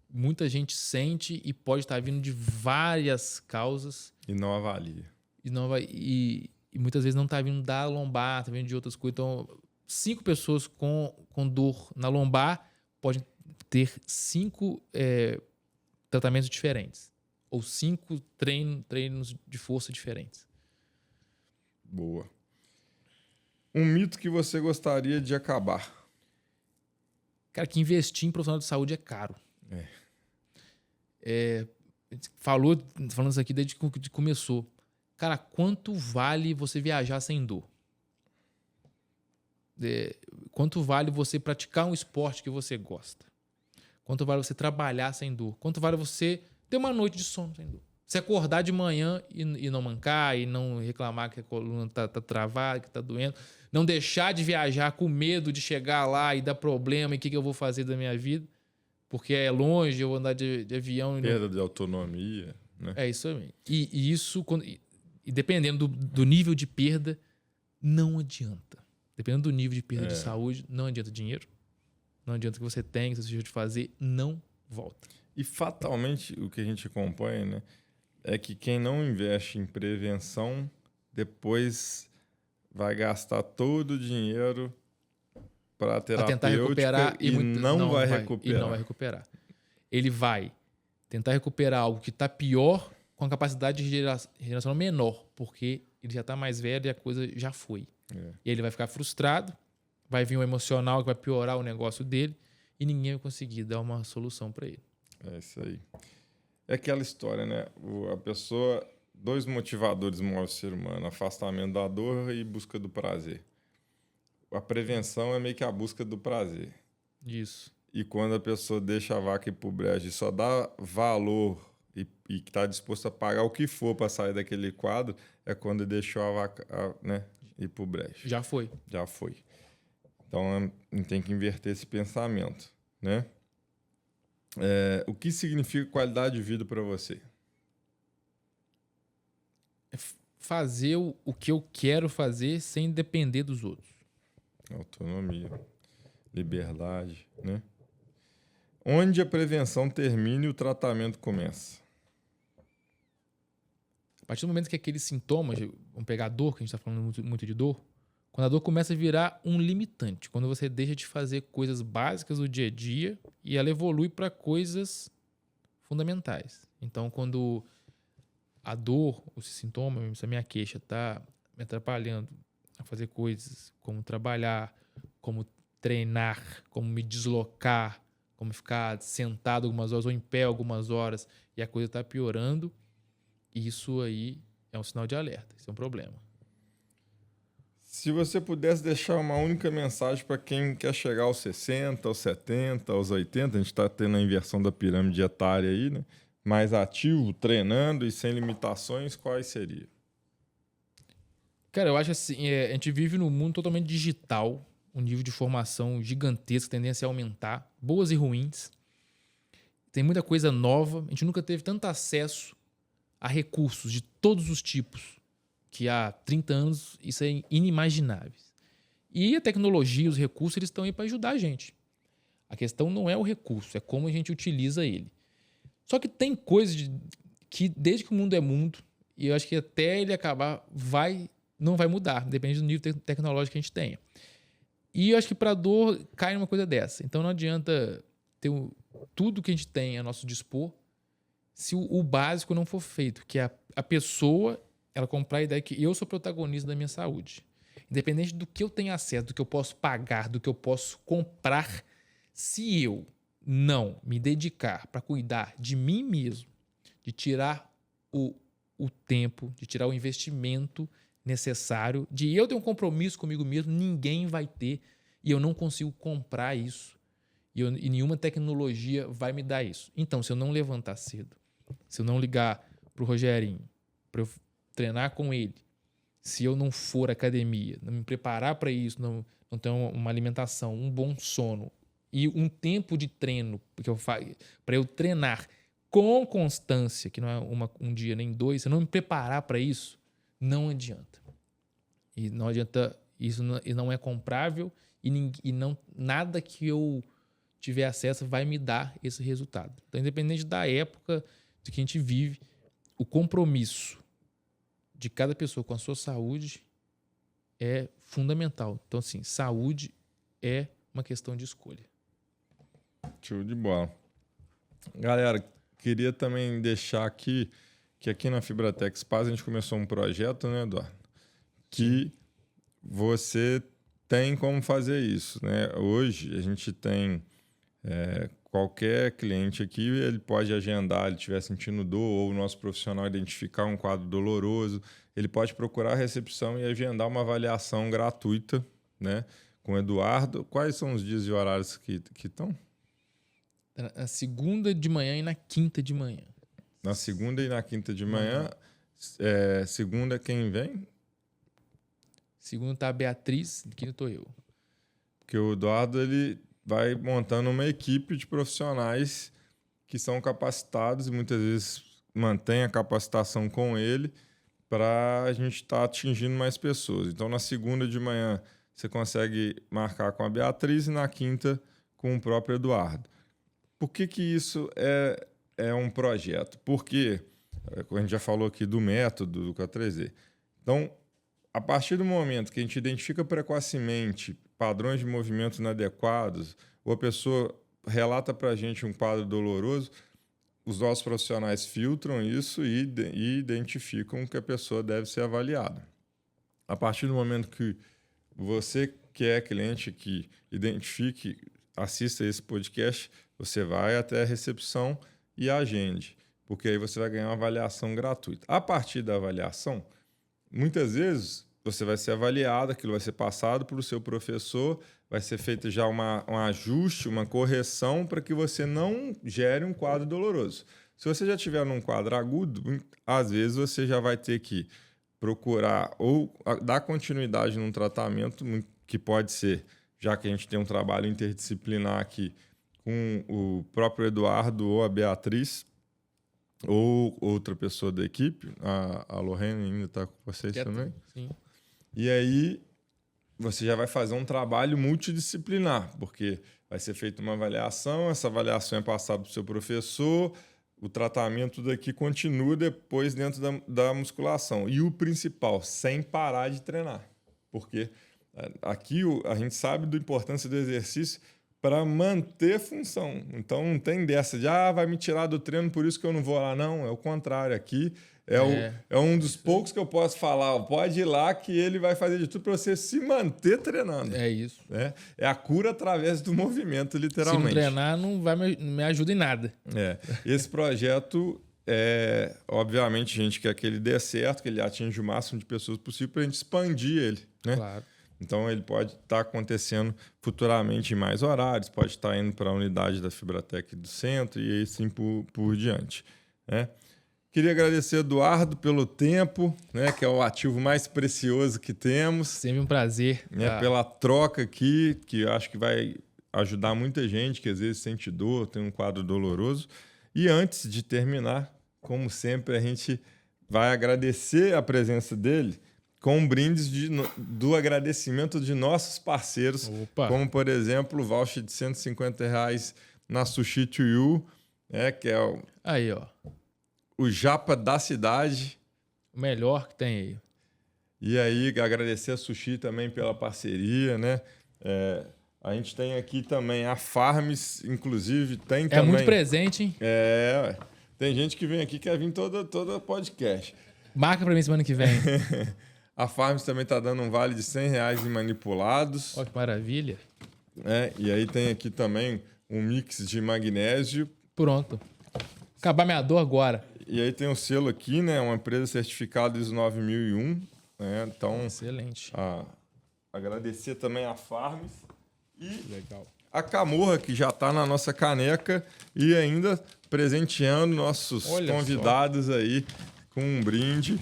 [SPEAKER 2] muita gente sente e pode estar vindo de várias causas.
[SPEAKER 1] E não avalia.
[SPEAKER 2] E muitas vezes não está vindo da lombar, está vindo de outras coisas. Então, 5 pessoas com dor na lombar podem ter 5 tratamentos diferentes. Ou 5 treinos de força diferentes.
[SPEAKER 1] Boa. Um mito que você gostaria de acabar.
[SPEAKER 2] Cara, que investir em profissional de saúde é caro. Falando isso aqui desde que começou. Cara, quanto vale você viajar sem dor? Quanto vale você praticar um esporte que você gosta? Quanto vale você trabalhar sem dor? Quanto vale você ter uma noite de sono sem dor? Você acordar de manhã e não mancar, e não reclamar que a coluna tá travada, que tá doendo. Não deixar de viajar com medo de chegar lá e dar problema e o que eu vou fazer da minha vida. Porque é longe, eu vou andar de avião.
[SPEAKER 1] Perda de autonomia, né?
[SPEAKER 2] É isso aí. E isso, e dependendo do nível de perda, não adianta. Dependendo do nível de perda de saúde, não adianta dinheiro. Não adianta que você tenha, que você deixou de fazer, não volta.
[SPEAKER 1] E fatalmente o que a gente acompanha, né, é que quem não investe em prevenção, depois vai gastar todo o dinheiro para tentar
[SPEAKER 2] recuperar
[SPEAKER 1] e não vai recuperar.
[SPEAKER 2] E não vai recuperar. Ele vai tentar recuperar algo que está pior com a capacidade de regeneração menor, porque ele já está mais velho e a coisa já foi. E ele vai ficar frustrado, vai vir um emocional que vai piorar o negócio dele e ninguém vai conseguir dar uma solução para ele.
[SPEAKER 1] É isso aí. É aquela história, né? A pessoa... 2 motivadores movem o ser humano: afastamento da dor e busca do prazer. A prevenção é meio que a busca do prazer.
[SPEAKER 2] Isso.
[SPEAKER 1] E quando a pessoa deixa a vaca ir pro brejo e só dá valor e que está disposto a pagar o que for para sair daquele quadro, é quando deixou a vaca ir pro brejo.
[SPEAKER 2] Já foi.
[SPEAKER 1] Já foi. Então, a gente tem que inverter esse pensamento, né? O que significa qualidade de vida para você?
[SPEAKER 2] Fazer o que eu quero fazer sem depender dos outros.
[SPEAKER 1] Autonomia, liberdade, né? Onde a prevenção termina e o tratamento começa?
[SPEAKER 2] A partir do momento que aqueles sintomas, vamos pegar a dor, que a gente está falando muito de dor, quando a dor começa a virar um limitante, quando você deixa de fazer coisas básicas do dia a dia e ela evolui para coisas fundamentais. Então, quando a dor, o sintoma, a minha queixa está me atrapalhando a fazer coisas como trabalhar, como treinar, como me deslocar, como ficar sentado algumas horas ou em pé algumas horas e a coisa está piorando, isso aí é um sinal de alerta, isso é um problema.
[SPEAKER 1] Se você pudesse deixar uma única mensagem para quem quer chegar aos 60, aos 70, aos 80, a gente está tendo a inversão da pirâmide etária aí, né? Mais ativo, treinando e sem limitações, quais seria?
[SPEAKER 2] Cara, eu acho assim, a gente vive num mundo totalmente digital, um nível de formação gigantesco, tendência a aumentar, boas e ruins. Tem muita coisa nova, a gente nunca teve tanto acesso a recursos de todos os tipos, que há 30 anos isso é inimaginável. E a tecnologia, os recursos, eles estão aí para ajudar a gente. A questão não é o recurso, é como a gente utiliza ele. Só que tem coisas que, desde que o mundo é mundo, e eu acho que até ele acabar, não vai mudar, depende do nível tecnológico que a gente tenha. E eu acho que para a dor cai numa coisa dessa. Então não adianta ter tudo que a gente tem a nosso dispor se o básico não for feito, que é a pessoa ela comprar a ideia que eu sou protagonista da minha saúde. Independente do que eu tenho acesso, do que eu posso pagar, do que eu posso comprar, se eu não me dedicar para cuidar de mim mesmo, de tirar o tempo, de tirar o investimento necessário, de eu ter um compromisso comigo mesmo, ninguém vai ter e eu não consigo comprar isso e nenhuma tecnologia vai me dar isso. Então, se eu não levantar cedo, se eu não ligar pro Rogerinho, para eu treinar com ele, se eu não for à academia, não me preparar para isso, não ter uma alimentação, um bom sono e um tempo de treino para eu treinar com constância, que não é um dia nem dois, se eu não me preparar para isso, não adianta. E não adianta, isso não é comprável e não, nada que eu tiver acesso vai me dar esse resultado. Então, independente da época de que a gente vive, o compromisso de cada pessoa com a sua saúde é fundamental. Então, assim, saúde é uma questão de escolha.
[SPEAKER 1] Show de bola. Galera, queria também deixar aqui que aqui na Fibratec Spas a gente começou um projeto, né, Eduardo? Que você tem como fazer isso, né? Hoje a gente tem qualquer cliente aqui, ele pode agendar, ele estiver sentindo dor ou o nosso profissional identificar um quadro doloroso, ele pode procurar a recepção e agendar uma avaliação gratuita, né, com o Eduardo. Quais são os dias e horários que estão?
[SPEAKER 2] Na segunda de manhã e na quinta de manhã.
[SPEAKER 1] Na segunda e na quinta de manhã. Segunda quem vem?
[SPEAKER 2] Segunda tá a Beatriz, quinta tô eu.
[SPEAKER 1] Porque o Eduardo, ele vai montando uma equipe de profissionais que são capacitados e muitas vezes mantém a capacitação com ele para a gente estar atingindo mais pessoas. Então, na segunda de manhã, você consegue marcar com a Beatriz e na quinta com o próprio Eduardo. Por que isso é um projeto? Porque a gente já falou aqui do método do K3D. Então, a partir do momento que a gente identifica precocemente padrões de movimento inadequados, ou a pessoa relata para a gente um quadro doloroso, os nossos profissionais filtram isso e identificam que a pessoa deve ser avaliada. A partir do momento que você, que é cliente, que identifique, assista esse podcast, você vai até a recepção e agende, porque aí você vai ganhar uma avaliação gratuita. A partir da avaliação, muitas vezes você vai ser avaliado, aquilo vai ser passado para o seu professor, vai ser feito já um ajuste, uma correção para que você não gere um quadro doloroso. Se você já tiver num quadro agudo, às vezes você já vai ter que procurar ou dar continuidade num tratamento que pode ser, já que a gente tem um trabalho interdisciplinar aqui, com o próprio Eduardo ou a Beatriz, ou outra pessoa da equipe. A Lorraine ainda está com vocês também?
[SPEAKER 2] Sim.
[SPEAKER 1] E aí você já vai fazer um trabalho multidisciplinar, porque vai ser feita uma avaliação, essa avaliação é passada para o seu professor, o tratamento daqui continua depois dentro da musculação. E o principal, sem parar de treinar. Porque aqui a gente sabe da importância do exercício para manter função. Então não tem dessa de vai me tirar do treino, por isso que eu não vou lá. Não, é o contrário. Aqui é um dos poucos que eu posso falar. Pode ir lá que ele vai fazer de tudo para você se manter treinando.
[SPEAKER 2] É isso.
[SPEAKER 1] É a cura através do movimento, literalmente.
[SPEAKER 2] Se não treinar, não vai me ajudar em nada.
[SPEAKER 1] Esse projeto, obviamente, a gente quer que ele dê certo, que ele atinja o máximo de pessoas possível para a gente expandir ele, né?
[SPEAKER 2] Claro.
[SPEAKER 1] Então, ele pode estar acontecendo futuramente em mais horários, pode estar indo para a unidade da Fibratec do centro e assim por diante, né? Queria agradecer, Eduardo, pelo tempo, né, que é o ativo mais precioso que temos.
[SPEAKER 2] Sempre um prazer.
[SPEAKER 1] Né, pela troca aqui, que eu acho que vai ajudar muita gente que às vezes sente dor, tem um quadro doloroso. E antes de terminar, como sempre, a gente vai agradecer a presença dele com um brinde do agradecimento de nossos parceiros.
[SPEAKER 2] Opa.
[SPEAKER 1] Como, por exemplo, o voucher de R$150 na Sushi to You, que é o japa da cidade.
[SPEAKER 2] O melhor que tem aí.
[SPEAKER 1] E aí, agradecer a Sushi também pela parceria, né? A gente tem aqui também a Farms, inclusive, tem também...
[SPEAKER 2] É muito presente, hein?
[SPEAKER 1] Tem gente que vem aqui que quer vir toda podcast.
[SPEAKER 2] Marca pra mim semana que vem.
[SPEAKER 1] A Farms também está dando um vale de R$100 em manipulados.
[SPEAKER 2] Olha que maravilha.
[SPEAKER 1] E aí tem aqui também um mix de magnésio.
[SPEAKER 2] Pronto. Acabar minha dor agora.
[SPEAKER 1] E aí tem um selo aqui, né? Uma empresa certificada ISO 9001. Então,
[SPEAKER 2] excelente.
[SPEAKER 1] Agradecer também a Farms. E
[SPEAKER 2] legal.
[SPEAKER 1] A Camorra, que já está na nossa caneca e ainda presenteando nossos convidados aí com um brinde.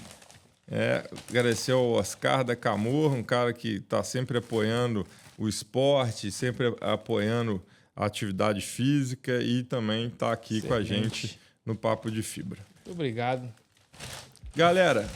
[SPEAKER 1] Agradecer ao Oscar da Camorra, um cara que está sempre apoiando o esporte, sempre apoiando a atividade física e também está aqui com a gente no Papo de Fibra.
[SPEAKER 2] Muito obrigado.
[SPEAKER 1] Galera,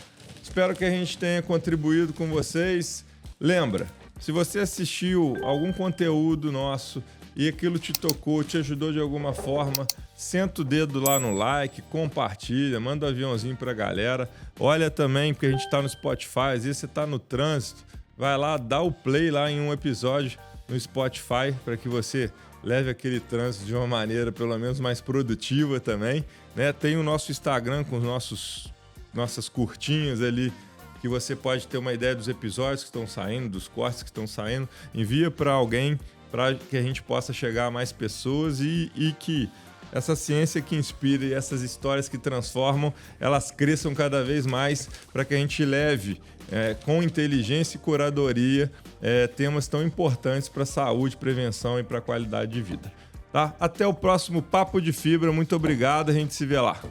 [SPEAKER 1] espero que a gente tenha contribuído com vocês. Lembra, se você assistiu algum conteúdo nosso e aquilo te tocou, te ajudou de alguma forma, senta o dedo lá no like, compartilha, manda um aviãozinho pra galera. Olha também, porque a gente tá no Spotify, às vezes você tá no trânsito, vai lá, dá o play lá em um episódio no Spotify para que você leve aquele trânsito de uma maneira pelo menos mais produtiva também, né? Tem o nosso Instagram com nossas curtinhas ali, que você pode ter uma ideia dos episódios que estão saindo, dos cortes que estão saindo. Envia para alguém para que a gente possa chegar a mais pessoas e que essa ciência que inspira e essas histórias que transformam, elas cresçam cada vez mais para que a gente leve com inteligência e curadoria temas tão importantes para a saúde, prevenção e para a qualidade de vida. Tá? Até o próximo Papo de Fibra. Muito obrigado. A gente se vê lá.